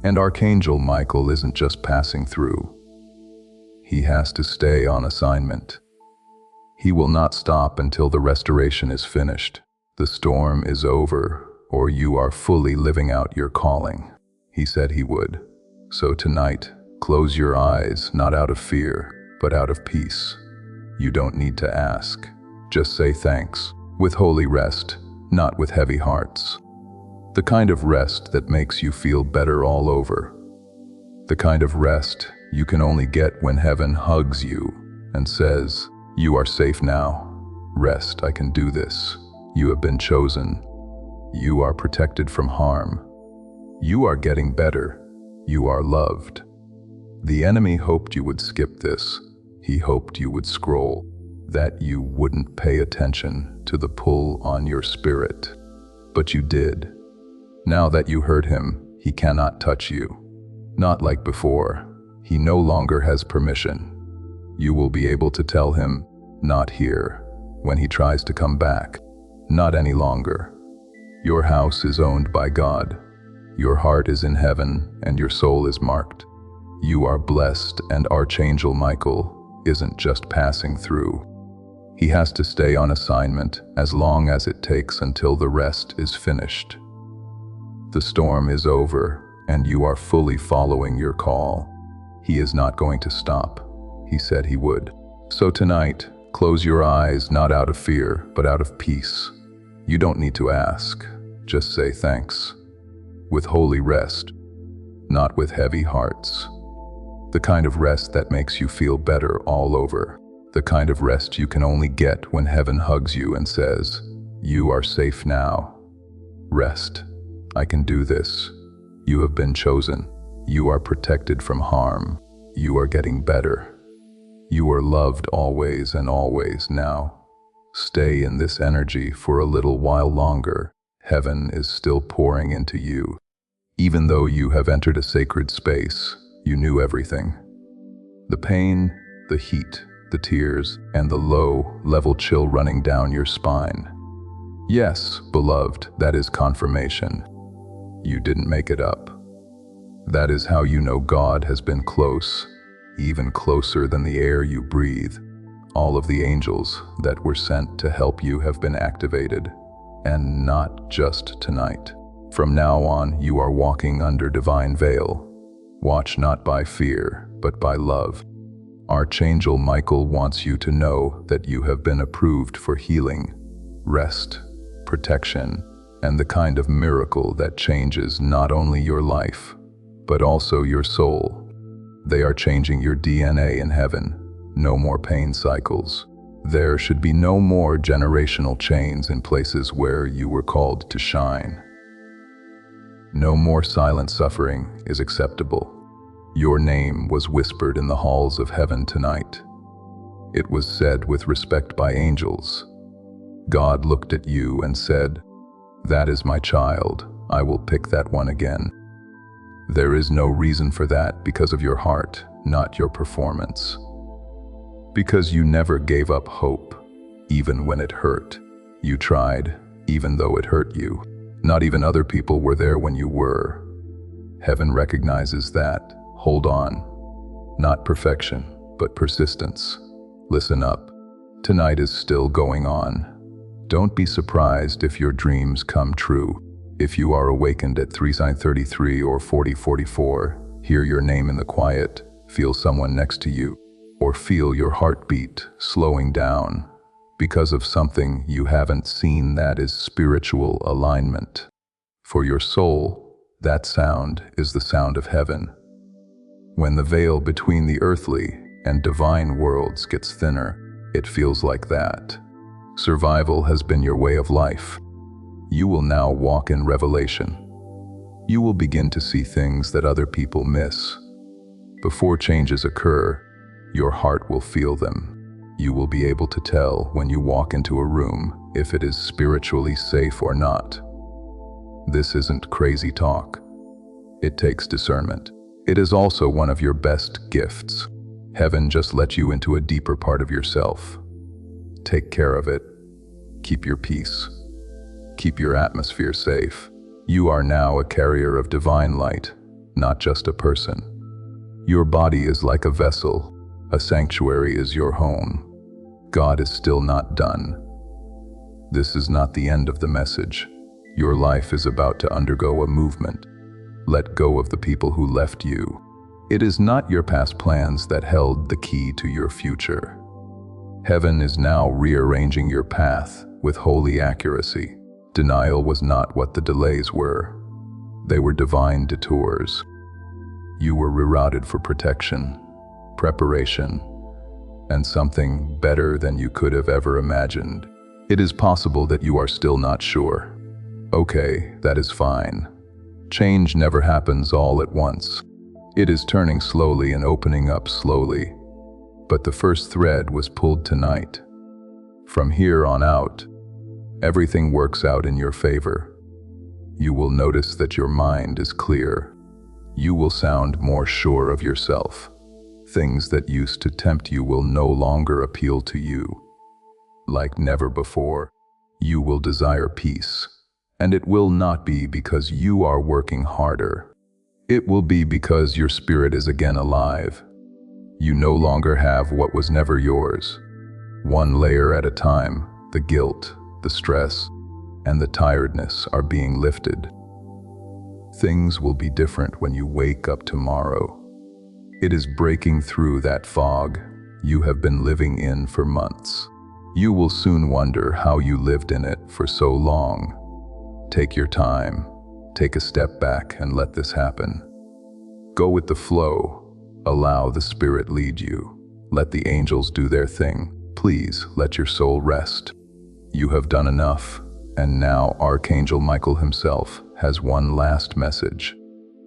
And Archangel Michael isn't just passing through. He has to stay on assignment. He will not stop until the restoration is finished. The storm is over, or you are fully living out your calling. He said he would. So tonight, close your eyes, not out of fear, but out of peace. You don't need to ask. Just say thanks, with holy rest, not with heavy hearts. The kind of rest that makes you feel better all over. The kind of rest you can only get when heaven hugs you and says, "You are safe now. Rest, I can do this. You have been chosen. You are protected from harm. You are getting better. You are loved." The enemy hoped you would skip this. He hoped you would scroll, that you wouldn't pay attention to the pull on your spirit. But you did. Now that you heard him, he cannot touch you. Not like before. He no longer has permission. You will be able to tell him, "Not here," when he tries to come back. Not any longer. Your house is owned by God. Your heart is in heaven and your soul is marked. You are blessed, and Archangel Michael isn't just passing through. He has to stay on assignment as long as it takes until the rest is finished. The storm is over and you are fully following your call. He is not going to stop. He said he would. So tonight, close your eyes, not out of fear, but out of peace. You don't need to ask. Just say thanks. With holy rest, not with heavy hearts. The kind of rest that makes you feel better all over. The kind of rest you can only get when heaven hugs you and says, "You are safe now. Rest. I can do this. You have been chosen. You are protected from harm. You are getting better. You are loved always and always now. Stay in this energy for a little while longer. Heaven is still pouring into you. Even though you have entered a sacred space, you knew everything. The pain, the heat, the tears, and the low-level chill running down your spine. Yes, beloved, that is confirmation. You didn't make it up. That is how you know God has been close, even closer than the air you breathe. All of the angels that were sent to help you have been activated, and not just tonight. From now on, you are walking under divine veil. Watch not by fear, but by love. Archangel Michael wants you to know that you have been approved for healing, rest, protection, and the kind of miracle that changes not only your life, but also your soul. They are changing your DNA in heaven. No more pain cycles. There should be no more generational chains in places where you were called to shine. No more silent suffering is acceptable. Your name was whispered in the halls of heaven tonight. It was said with respect by angels. God looked at you and said, "That is my child. I will pick that one again." There is no reason for that because of your heart, not your performance. Because you never gave up hope, even when it hurt. You tried, even though it hurt you. Not even other people were there when you were. Heaven recognizes that. Hold on. Not perfection, but persistence. Listen up. Tonight is still going on. Don't be surprised if your dreams come true. If you are awakened at 3:33 or 40:44, hear your name in the quiet, feel someone next to you, or feel your heartbeat slowing down because of something you haven't seen, that is spiritual alignment. For your soul, that sound is the sound of heaven. When the veil between the earthly and divine worlds gets thinner, it feels like that. Survival has been your way of life. You will now walk in revelation. You will begin to see things that other people miss. Before changes occur, your heart will feel them. You will be able to tell when you walk into a room if it is spiritually safe or not. This isn't crazy talk. It takes discernment. It is also one of your best gifts. Heaven just let you into a deeper part of yourself. Take care of it. Keep your peace. Keep your atmosphere safe. You are now a carrier of divine light, not just a person. Your body is like a vessel. A sanctuary is your home. God is still not done. This is not the end of the message. Your life is about to undergo a movement. Let go of the people who left you. It is not your past plans that held the key to your future. Heaven is now rearranging your path with holy accuracy. Denial was not what the delays were. They were divine detours. You were rerouted for protection, preparation, and something better than you could have ever imagined. It is possible that you are still not sure. Okay, that is fine. Change never happens all at once. It is turning slowly and opening up slowly. But the first thread was pulled tonight. From here on out, everything works out in your favor. You will notice that your mind is clear. You will sound more sure of yourself. Things that used to tempt you will no longer appeal to you. Like never before, you will desire peace. And it will not be because you are working harder. It will be because your spirit is again alive. You no longer have what was never yours. One layer at a time, the guilt, the stress, and the tiredness are being lifted. Things will be different when you wake up tomorrow. It is breaking through that fog you have been living in for months. You will soon wonder how you lived in it for so long. Take your time, take a step back and let this happen. Go with the flow, allow the Spirit lead you. Let the angels do their thing. Please let your soul rest. You have done enough, and now Archangel Michael himself has one last message.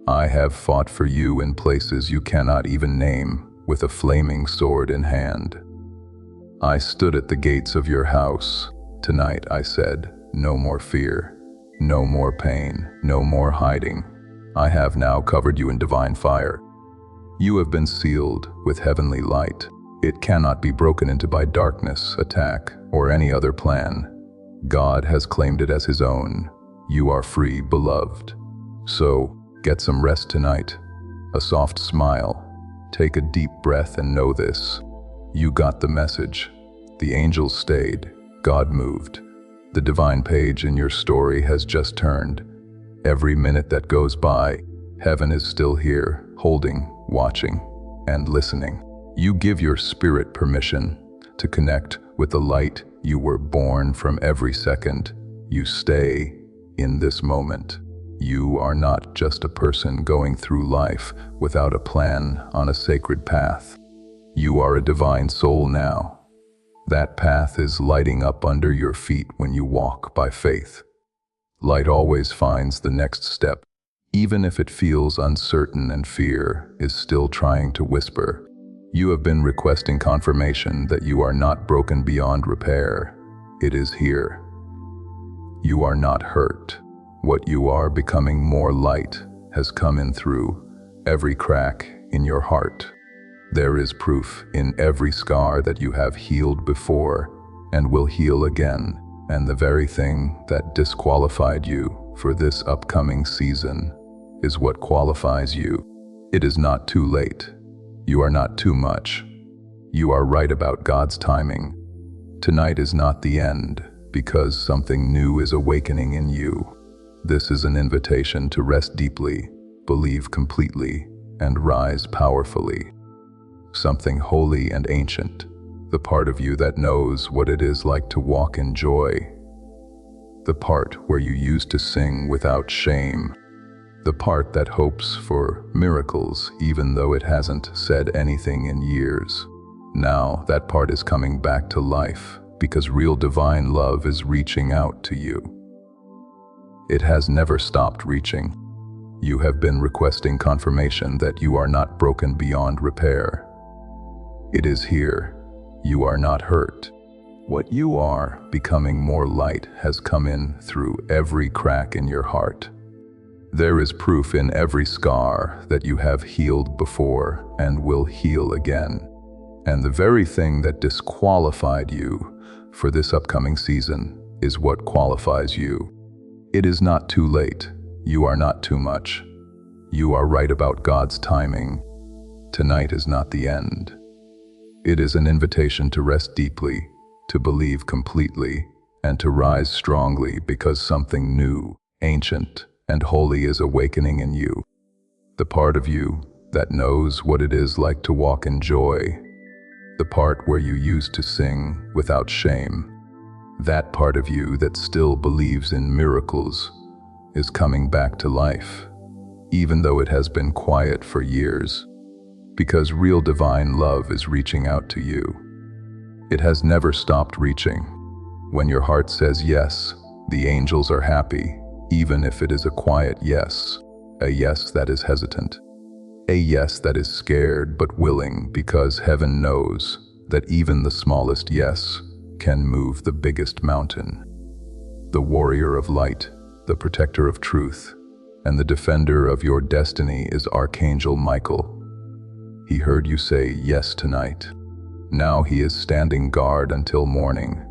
I have fought for you in places you cannot even name, with a flaming sword in hand. I stood at the gates of your house. Tonight I said, no more fear, no more pain, no more hiding. I have now covered you in divine fire. You have been sealed with heavenly light. It cannot be broken into by darkness, attack, or any other plan. God has claimed it as his own. You are free, beloved. So, get some rest tonight. A soft smile. Take a deep breath and know this. You got the message. The angels stayed. God moved. The divine page in your story has just turned. Every minute that goes by, heaven is still here, holding, watching, and listening. You give your spirit permission to connect with the light you were born from. Every second. You stay in this moment. You are not just a person going through life without a plan on a sacred path. You are a divine soul now. That path is lighting up under your feet when you walk by faith. Light always finds the next step, even if it feels uncertain and fear is still trying to whisper. You have been requesting confirmation that you are not broken beyond repair. It is here. You are not hurt. What you are becoming more light has come in through every crack in your heart. There is proof in every scar that you have healed before and will heal again, and the very thing that disqualified you for this upcoming season is what qualifies you. It is not too late. You are not too much. You are right about God's timing. Tonight is not the end, because something new is awakening in you. This is an invitation to rest deeply, believe completely, and rise powerfully. Something holy and ancient, the part of you that knows what it is like to walk in joy, the part where you used to sing without shame, the part that hopes for miracles even though it hasn't said anything in years. Now that part is coming back to life because real divine love is reaching out to you. It has never stopped reaching. You have been requesting confirmation that you are not broken beyond repair. It is here. You are not hurt. What you are becoming more light has come in through every crack in your heart. There is proof in every scar that you have healed before and will heal again. And the very thing that disqualified you for this upcoming season is what qualifies you. It is not too late. You are not too much. You are right about God's timing. Tonight is not the end. It is an invitation to rest deeply, to believe completely, and to rise strongly because something new, ancient, and holy is awakening in you. The part of you that knows what it is like to walk in joy, the part where you used to sing without shame, that part of you that still believes in miracles is coming back to life, even though it has been quiet for years. Because real divine love is reaching out to you. It has never stopped reaching. When your heart says yes, the angels are happy, even if it is a quiet yes, a yes that is hesitant, a yes that is scared but willing, because heaven knows that even the smallest yes can move the biggest mountain. The warrior of light, the protector of truth, and the defender of your destiny is Archangel Michael. He heard you say yes tonight. Now he is standing guard until morning,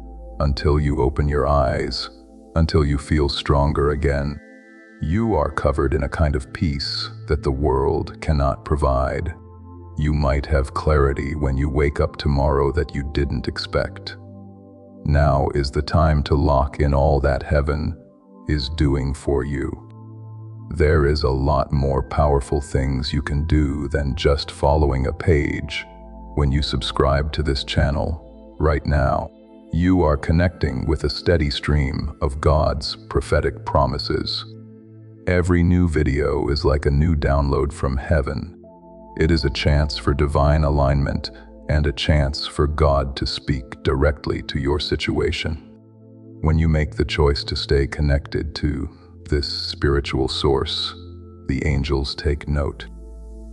until you open your eyes, until you feel stronger again. You are covered in a kind of peace that the world cannot provide. You might have clarity when you wake up tomorrow that you didn't expect. Now is the time to lock in all that heaven is doing for you. There is a lot more powerful things you can do than just following a page. When you subscribe to this channel, right now, you are connecting with a steady stream of God's prophetic promises. Every new video is like a new download from heaven. It is a chance for divine alignment and a chance for God to speak directly to your situation. When you make the choice to stay connected to this spiritual source, the angels take note.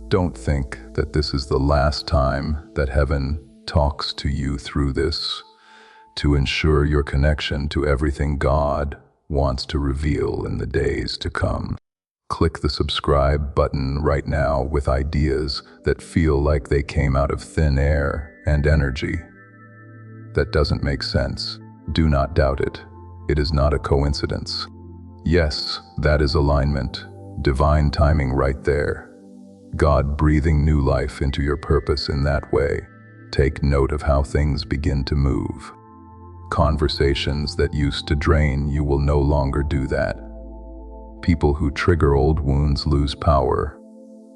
Don't think that this is the last time that heaven talks to you through this. To ensure your connection to everything God wants to reveal in the days to come, click the subscribe button right now with ideas that feel like they came out of thin air and energy. That doesn't make sense. Do not doubt it. It is not a coincidence. Yes, that is alignment, divine timing right there. God breathing new life into your purpose in that way. Take note of how things begin to move. Conversations that used to drain you will no longer do that. People who trigger old wounds lose power.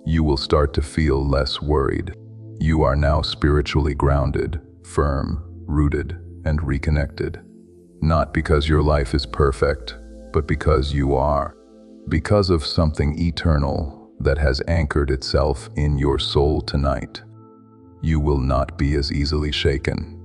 You will start to feel less worried. You are now spiritually grounded, firm, rooted, and reconnected. Not because your life is perfect, but because you are. Because of something eternal that has anchored itself in your soul tonight. You will not be as easily shaken.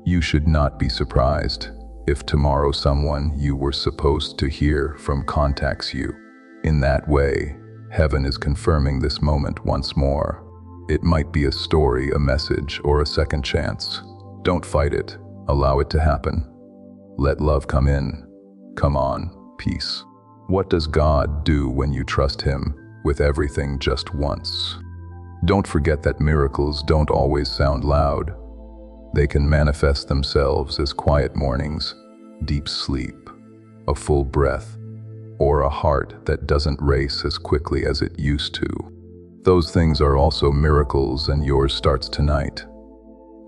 You should not be surprised if tomorrow someone you were supposed to hear from contacts you. In that way, heaven is confirming this moment once more. It might be a story, a message, or a second chance. Don't fight it. Allow it to happen. Let love come in. Come on, peace. What does God do when you trust Him with everything just once? Don't forget that miracles don't always sound loud. They can manifest themselves as quiet mornings, deep sleep, a full breath, or a heart that doesn't race as quickly as it used to. Those things are also miracles, and yours starts tonight.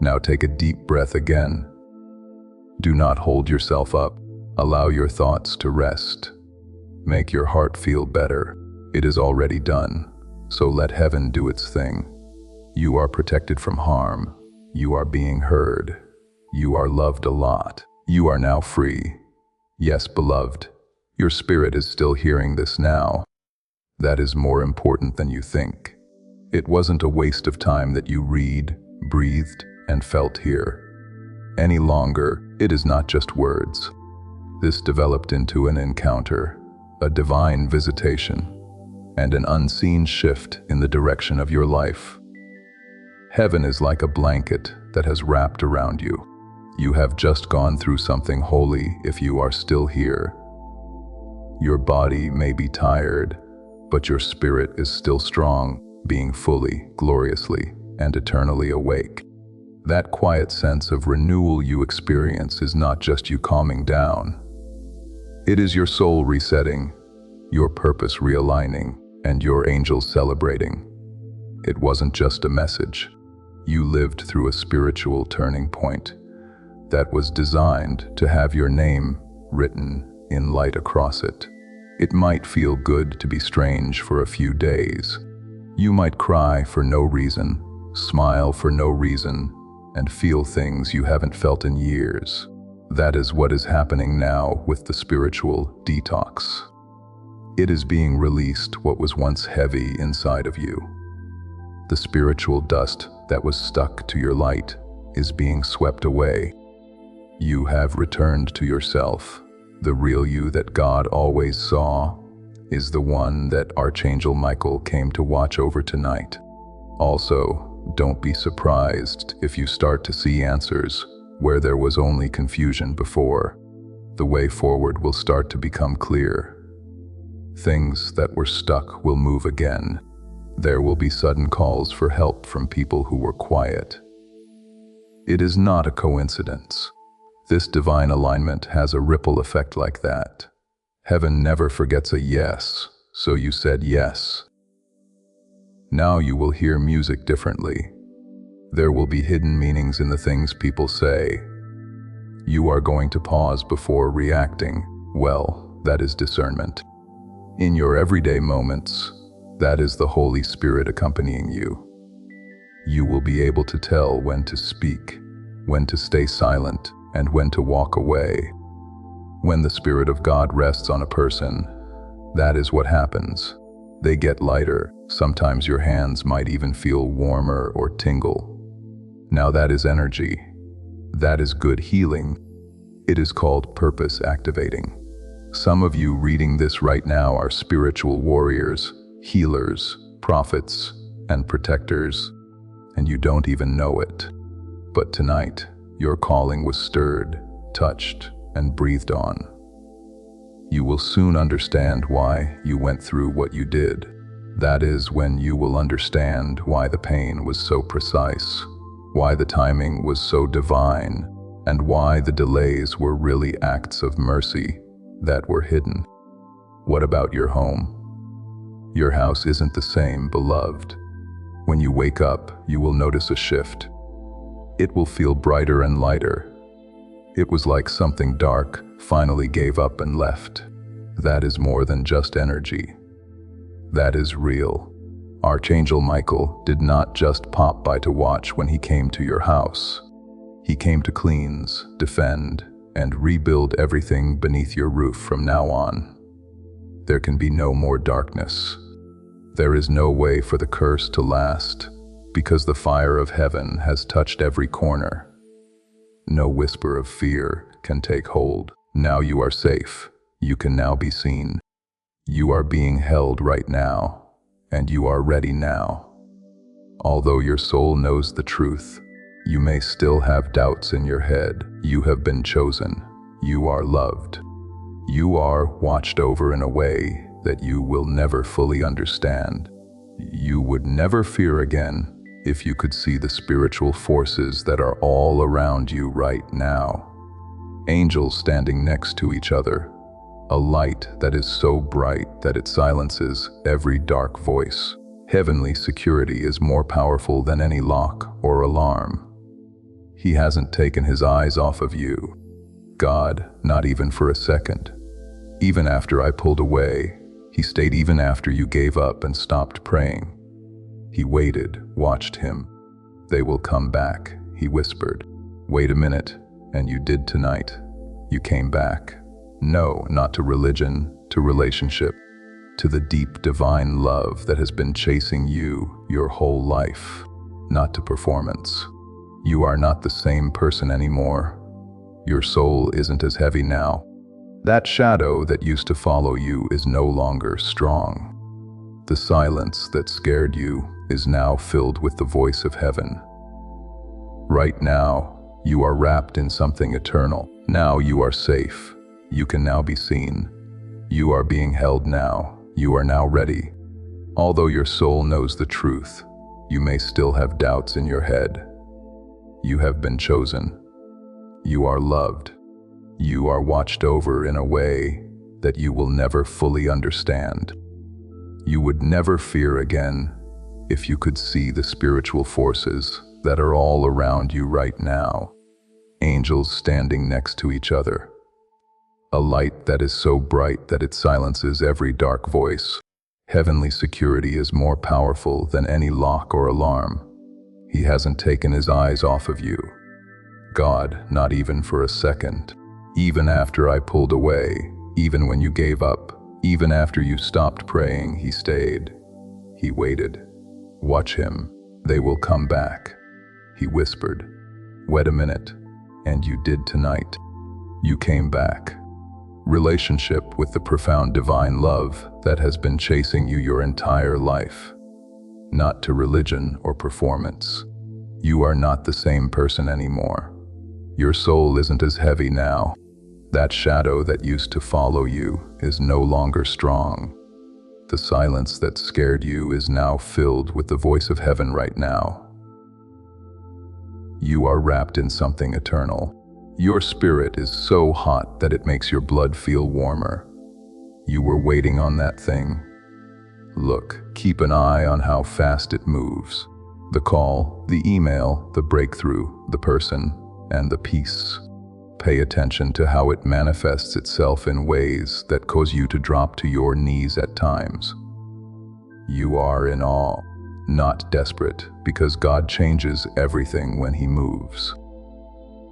Now take a deep breath again. Do not hold yourself up. Allow your thoughts to rest. Make your heart feel better. It is already done, so let heaven do its thing. You are protected from harm. You are being heard. You are loved a lot. You are now free. Yes, beloved, your spirit is still hearing this now. That is more important than you think. It wasn't a waste of time that you read, breathed, and felt here. Any longer, it is not just words. This developed into an encounter, a divine visitation, and an unseen shift in the direction of your life. Heaven is like a blanket that has wrapped around you. You have just gone through something holy if you are still here. Your body may be tired, but your spirit is still strong, being fully, gloriously, and eternally awake. That quiet sense of renewal you experience is not just you calming down. It is your soul resetting, your purpose realigning, and your angels celebrating. It wasn't just a message. You lived through a spiritual turning point that was designed to have your name written in light across it. It might feel good to be strange for a few days. You might cry for no reason, smile for no reason, and feel things you haven't felt in years. That is what is happening now with the spiritual detox. It is being released what was once heavy inside of you. The spiritual dust that was stuck to your light is being swept away. You have returned to yourself. The real you that God always saw is the one that Archangel Michael came to watch over tonight. Also, don't be surprised if you start to see answers where there was only confusion before. The way forward will start to become clear. Things that were stuck will move again. There will be sudden calls for help from people who were quiet. It is not a coincidence. This divine alignment has a ripple effect like that. Heaven never forgets a yes, so you said yes. Now you will hear music differently. There will be hidden meanings in the things people say. You are going to pause before reacting. Well, that is discernment. In your everyday moments, that is the Holy Spirit accompanying you. You will be able to tell when to speak, when to stay silent, and when to walk away. When the Spirit of God rests on a person, that is what happens. They get lighter. Sometimes your hands might even feel warmer or tingle. Now that is energy. That is good healing. It is called purpose activating. Some of you reading this right now are spiritual warriors, healers, prophets, and protectors, and you don't even know it. But tonight, your calling was stirred, touched, and breathed on. You will soon understand why you went through what you did. That is when you will understand why the pain was so precise, why the timing was so divine, and why the delays were really acts of mercy that were hidden. What about your home? Your house isn't the same, beloved. When you wake up, you will notice a shift. It will feel brighter and lighter. It was like something dark finally gave up and left. That is more than just energy. That is real. Archangel Michael did not just pop by to watch when he came to your house. He came to cleanse, defend, and rebuild everything beneath your roof from now on. There can be no more darkness. There is no way for the curse to last, because the fire of heaven has touched every corner. no whisper of fear can take hold. Now you are safe. You can now be seen. You are being held right now, and you are ready now. Although your soul knows the truth, you may still have doubts in your head. You have been chosen. You are loved. You are watched over in a way that you will never fully understand. You would never fear again if you could see the spiritual forces that are all around you right now. Angels standing next to each other. A light that is so bright that it silences every dark voice. Heavenly security is more powerful than any lock or alarm. He hasn't taken his eyes off of you. God, not even for a second. Even after I pulled away, he stayed even after you gave up and stopped praying. He waited, watched him. They will come back, he whispered. Wait a minute, and you did tonight. You came back. No, not to religion, to relationship, to the deep divine love that has been chasing you your whole life, not to performance. You are not the same person anymore. Your soul isn't as heavy now. That shadow that used to follow you is no longer strong. The silence that scared you is now filled with the voice of heaven. Right now, you are wrapped in something eternal. Now you are safe. You can now be seen. You are being held now. You are now ready. Although your soul knows the truth, you may still have doubts in your head. You have been chosen. You are loved. You are watched over in a way that you will never fully understand. You would never fear again if you could see the spiritual forces that are all around you right now. Angels standing next to each other. A light that is so bright that it silences every dark voice. Heavenly security is more powerful than any lock or alarm. He hasn't taken his eyes off of you. God, not even for a second. Even after I pulled away, even when you gave up, even after you stopped praying, he stayed. He waited. Watch him. They will come back. He whispered. Wait a minute. And you did tonight. You came back. Relationship with the profound divine love that has been chasing you your entire life. Not to religion or performance. You are not the same person anymore. Your soul isn't as heavy now. That shadow that used to follow you is no longer strong. The silence that scared you is now filled with the voice of heaven right now. You are wrapped in something eternal. Your spirit is so hot that it makes your blood feel warmer. You were waiting on that thing. Look, keep an eye on how fast it moves. The call, the email, the breakthrough, the person, and the peace. Pay attention to how it manifests itself in ways that cause you to drop to your knees at times. You are in awe, not desperate, because God changes everything when he moves.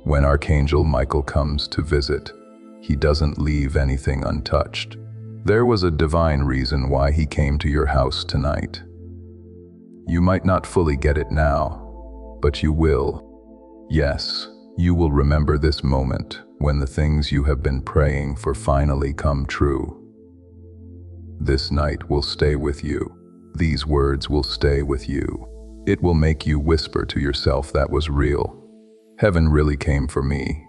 When Archangel Michael comes to visit, he doesn't leave anything untouched. There was a divine reason why he came to your house tonight. You might not fully get it now, but you will. Yes, you will remember this moment when the things you have been praying for finally come true. This night will stay with you. These words will stay with you. It will make you whisper to yourself that was real. Heaven really came for me.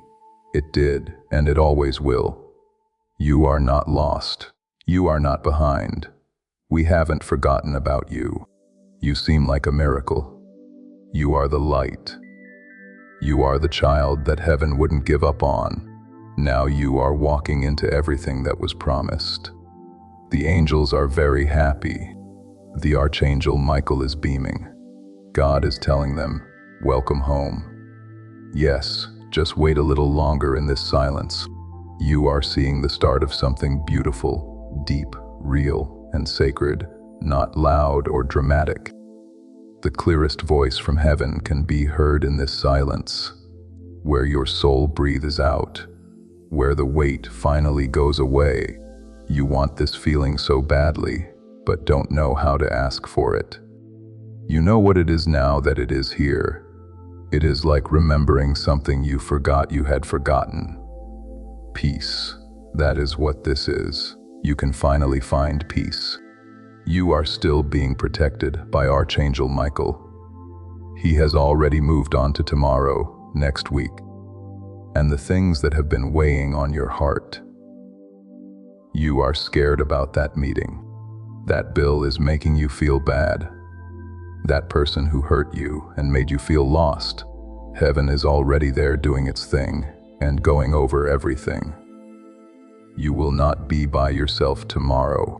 It did, and it always will. You are not lost. You are not behind. We haven't forgotten about you. You seem like a miracle. You are the light. You are the child that heaven wouldn't give up on. Now you are walking into everything that was promised. The angels are very happy. The Archangel Michael is beaming. God is telling them, welcome home. Yes, just wait a little longer in this silence. You are seeing the start of something beautiful, deep, real, and sacred, not loud or dramatic. The clearest voice from heaven can be heard in this silence, where your soul breathes out, where the weight finally goes away. You want this feeling so badly, but don't know how to ask for it. You know what it is now that it is here. It is like remembering something you forgot you had forgotten. Peace. That is what this is. You can finally find peace. You are still being protected by Archangel Michael. He has already moved on to tomorrow, next week. And the things that have been weighing on your heart. You are scared about that meeting. That bill is making you feel bad. That person who hurt you and made you feel lost. Heaven is already there doing its thing and going over everything. You will not be by yourself tomorrow.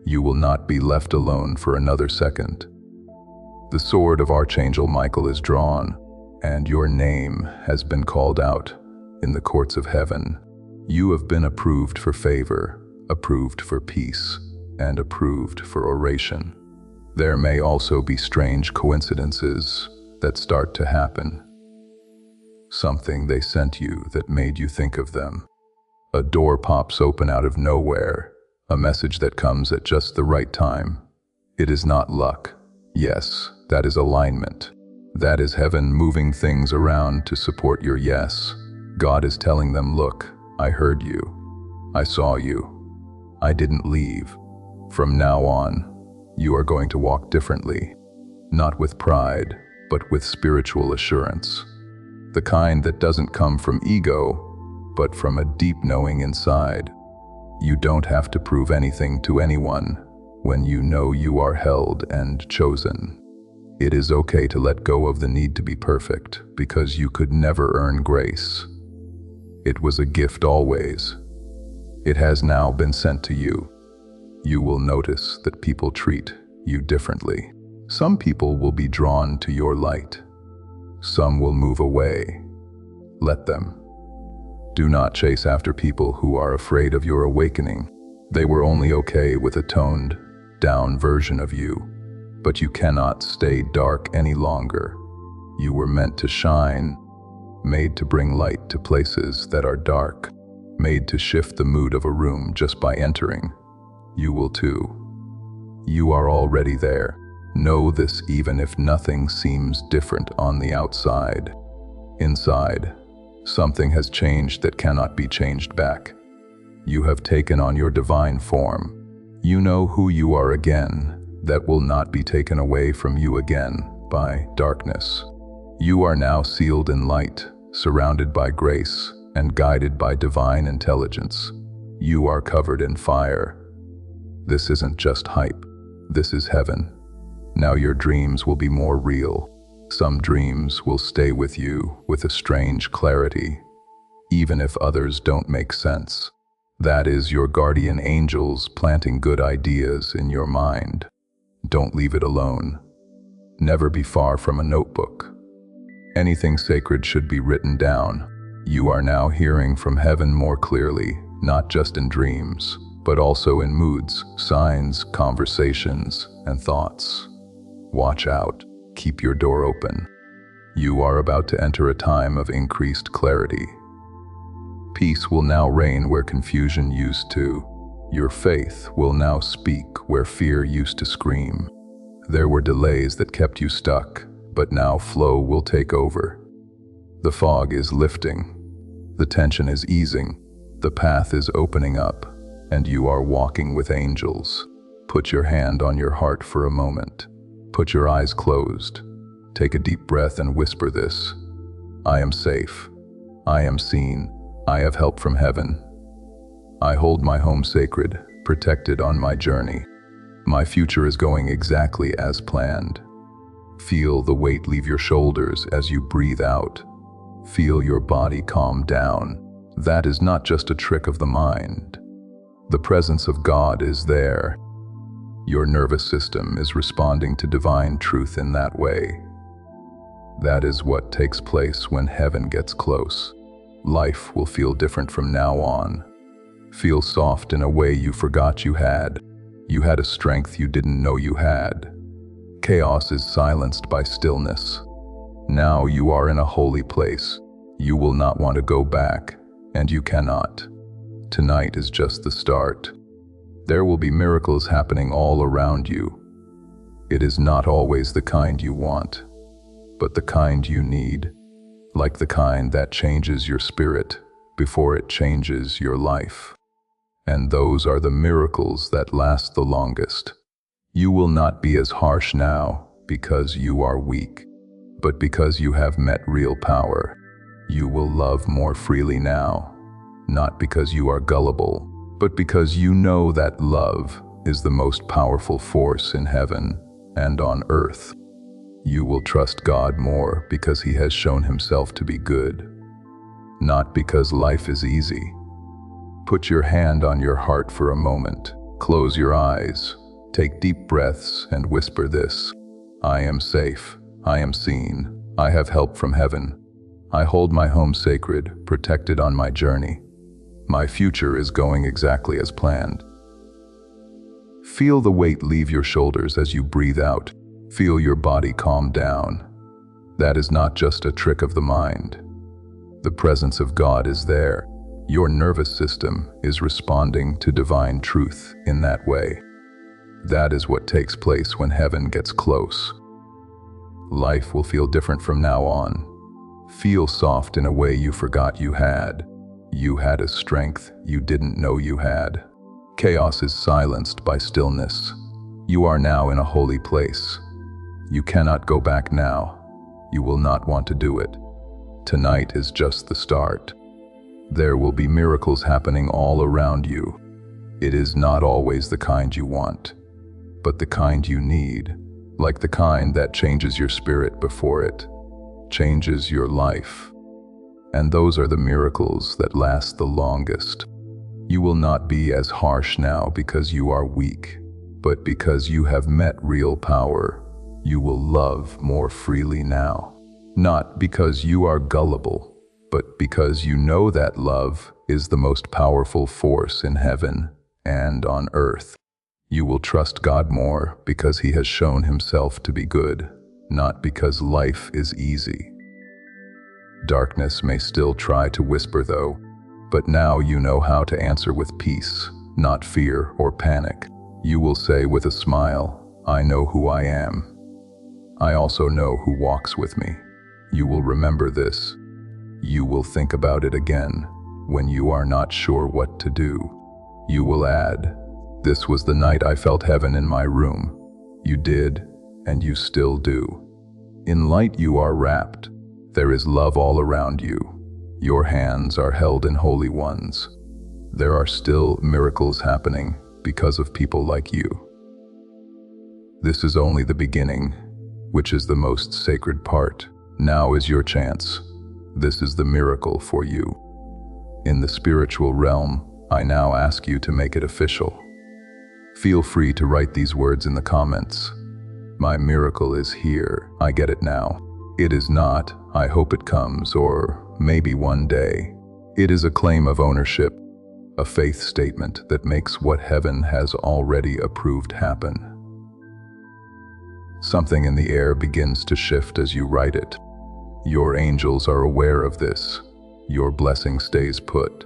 You will not be left alone for another second. The sword of Archangel Michael is drawn, and your name has been called out in the courts of heaven. You have been approved for favor, approved for peace, and approved for oration. There may also be strange coincidences that start to happen. Something they sent you that made you think of them. A door pops open out of nowhere, a message that comes at just the right time. It is not luck. Yes, that is alignment. That is heaven moving things around to support your yes. God is telling them, look, I heard you. I saw you. I didn't leave. From now on, you are going to walk differently, not with pride, but with spiritual assurance. The kind that doesn't come from ego, but from a deep knowing inside. You don't have to prove anything to anyone when you know you are held and chosen. It is okay to let go of the need to be perfect because you could never earn grace. It was a gift always. It has now been sent to you. You will notice that people treat you differently. Some people will be drawn to your light. Some will move away. Let them. Do not chase after people who are afraid of your awakening. They were only okay with a toned down version of you, but you cannot stay dark any longer. You were meant to shine, made to bring light to places that are dark, made to shift the mood of a room just by entering. You will too. You are already there. Know this even if nothing seems different on the outside. Inside, something has changed that cannot be changed back. You have taken on your divine form. You know who you are again. That will not be taken away from you again by darkness. You are now sealed in light, surrounded by grace, and guided by divine intelligence. You are covered in fire. This isn't just hype. This is heaven. Now your dreams will be more real. Some dreams will stay with you with a strange clarity, even if others don't make sense. That is your guardian angels planting good ideas in your mind. Don't leave it alone. Never be far from a notebook. Anything sacred should be written down. You are now hearing from heaven more clearly, not just in dreams, but also in moods, signs, conversations, and thoughts. Watch out. Keep your door open. You are about to enter a time of increased clarity. Peace will now reign where confusion used to. Your faith will now speak where fear used to scream. There were delays that kept you stuck, but now flow will take over. The fog is lifting. The tension is easing. The path is opening up, and you are walking with angels. Put your hand on your heart for a moment. Put your eyes closed. Take a deep breath and whisper this. I am safe. I am seen. I have help from heaven. I hold my home sacred, protected on my journey. My future is going exactly as planned. Feel the weight leave your shoulders as you breathe out. Feel your body calm down. That is not just a trick of the mind. The presence of God is there. Your nervous system is responding to divine truth in that way. That is what takes place when heaven gets close. Life will feel different from now on. Feel soft in a way you forgot you had. You had a strength you didn't know you had. Chaos is silenced by stillness. Now you are in a holy place. You will not want to go back, and you cannot. Tonight is just the start. There will be miracles happening all around you. It is not always the kind you want, but the kind you need, like the kind that changes your spirit before it changes your life. And those are the miracles that last the longest. You will not be as harsh now because you are weak, but because you have met real power. You will love more freely now, not because you are gullible, but because you know that love is the most powerful force in heaven and on earth. You will trust God more because He has shown Himself to be good, not because life is easy. Put your hand on your heart for a moment. Close your eyes. Take deep breaths and whisper this: I am safe. I am seen. I have help from heaven. I hold my home sacred, protected on my journey. My future is going exactly as planned. Feel the weight leave your shoulders as you breathe out. Feel your body calm down. That is not just a trick of the mind. The presence of God is there. Your nervous system is responding to divine truth in that way. That is what takes place when heaven gets close. Life will feel different from now on. Feel soft in a way you forgot you had. You had a strength you didn't know you had. Chaos is silenced by stillness. You are now in a holy place. You cannot go back now. You will not want to do it. Tonight is just the start. There will be miracles happening all around you. It is not always the kind you want, but the kind you need, like the kind that changes your spirit before it changes your life. And those are the miracles that last the longest. You will not be as harsh now because you are weak, but because you have met real power. You will love more freely now, not because you are gullible, but because you know that love is the most powerful force in heaven and on earth. You will trust God more because He has shown Himself to be good, not because life is easy. Darkness may still try to whisper though, but now you know how to answer with peace, not fear or panic. You will say with a smile, I know who I am. I also know who walks with me. You will remember this. You will think about it again when you are not sure what to do. You will add, this was the night I felt heaven in my room. You did, and you still do. In light you are wrapped. There is love all around you. Your hands are held in holy ones. There are still miracles happening because of people like you. This is only the beginning, which is the most sacred part. Now is your chance. This is the miracle for you. In the spiritual realm, I now ask you to make it official. Feel free to write these words in the comments. My miracle is here. I get it now. It is not, I hope it comes, or maybe one day. It is a claim of ownership, a faith statement that makes what heaven has already approved happen. Something in the air begins to shift as you write it. Your angels are aware of this. Your blessing stays put.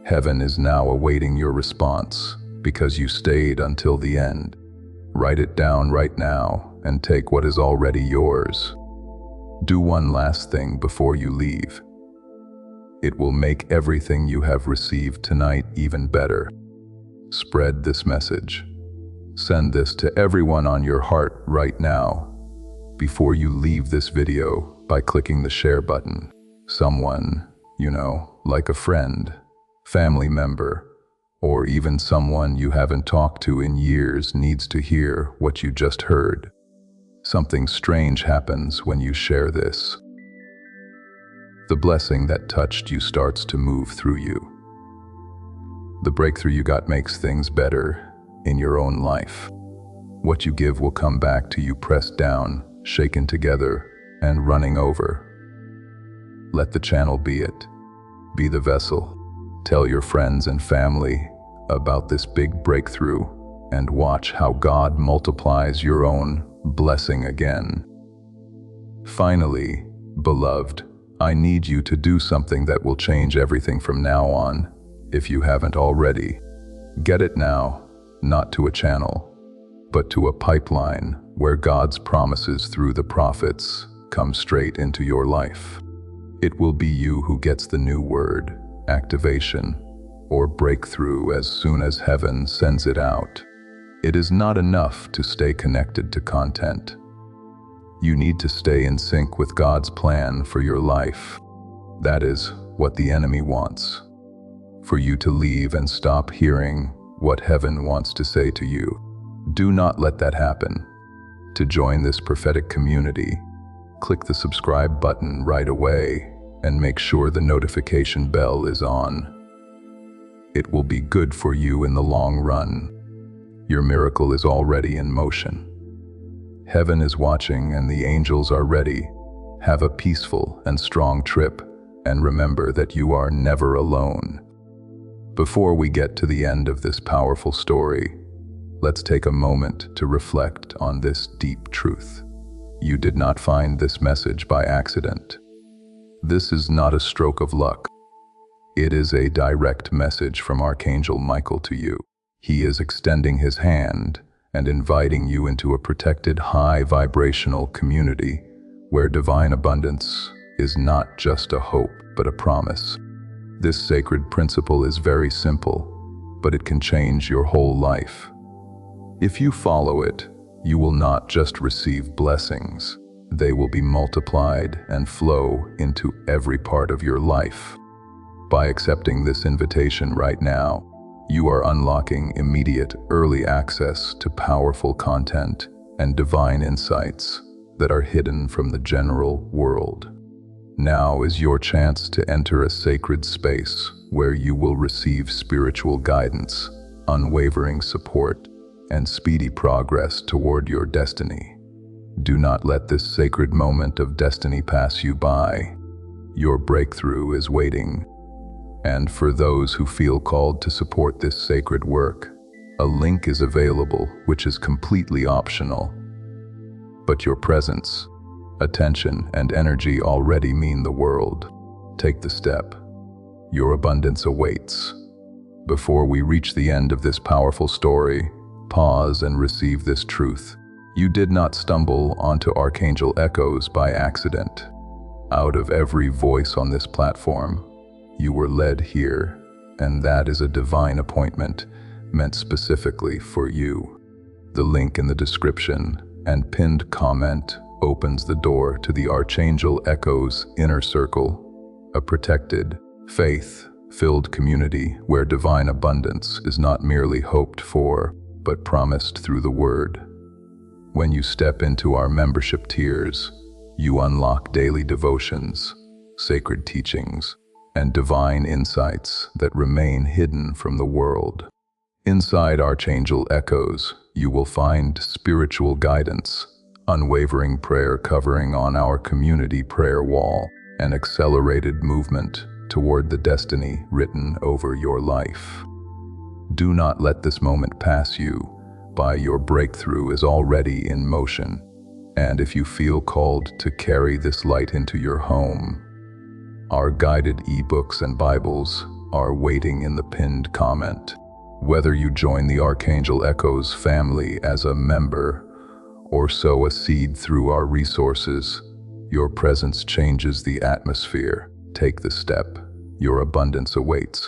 Heaven is now awaiting your response because you stayed until the end. Write it down right now and take what is already yours. Do one last thing before you leave. It will make everything you have received tonight even better. Spread this message. Send this to everyone on your heart right now. Before you leave this video, by clicking the share button. Someone, like a friend, family member, or even someone you haven't talked to in years needs to hear what you just heard. Something strange happens when you share this. The blessing that touched you starts to move through you. The breakthrough you got makes things better in your own life. What you give will come back to you pressed down, shaken together, and running over. Let the channel be it. Be the vessel. Tell your friends and family about this big breakthrough and watch how God multiplies your own blessing again. Finally, beloved, I need you to do something that will change everything from now on, if you haven't already. Get it now, not to a channel, but to a pipeline where God's promises through the prophets come straight into your life. It will be you who gets the new word, activation, or breakthrough as soon as heaven sends it out. It is not enough to stay connected to content. You need to stay in sync with God's plan for your life. That is what the enemy wants. For you to leave and stop hearing what heaven wants to say to you. Do not let that happen. To join this prophetic community, click the subscribe button right away and make sure the notification bell is on. It will be good for you in the long run. Your miracle is already in motion. Heaven is watching and the angels are ready. Have a peaceful and strong trip, and remember that you are never alone. Before we get to the end of this powerful story, let's take a moment to reflect on this deep truth. You did not find this message by accident. This is not a stroke of luck. It is a direct message from Archangel Michael to you. He is extending his hand and inviting you into a protected, high-vibrational community where divine abundance is not just a hope, but a promise. This sacred principle is very simple, but it can change your whole life. If you follow it, you will not just receive blessings. They will be multiplied and flow into every part of your life. By accepting this invitation right now, you are unlocking immediate, early access to powerful content and divine insights that are hidden from the general world. Now is your chance to enter a sacred space where you will receive spiritual guidance, unwavering support, and speedy progress toward your destiny. Do not let this sacred moment of destiny pass you by. Your breakthrough is waiting. And for those who feel called to support this sacred work, a link is available which is completely optional. But your presence, attention, and energy already mean the world. Take the step. Your abundance awaits. Before we reach the end of this powerful story, pause and receive this truth. You did not stumble onto Archangel Echoes by accident. Out of every voice on this platform, you were led here, and that is a divine appointment meant specifically for you. The link in the description and pinned comment opens the door to the Archangel Echoes Inner Circle, a protected, faith-filled community where divine abundance is not merely hoped for, but promised through the Word. When you step into our membership tiers, you unlock daily devotions, sacred teachings, and divine insights that remain hidden from the world. Inside Archangel Echoes, you will find spiritual guidance, unwavering prayer covering on our community prayer wall, and accelerated movement toward the destiny written over your life. Do not let this moment pass you by. Your breakthrough is already in motion, and if you feel called to carry this light into your home, our guided ebooks and Bibles are waiting in the pinned comment. Whether you join the Archangel Echoes family as a member or sow a seed through our resources, your presence changes the atmosphere. Take the step. Your abundance awaits.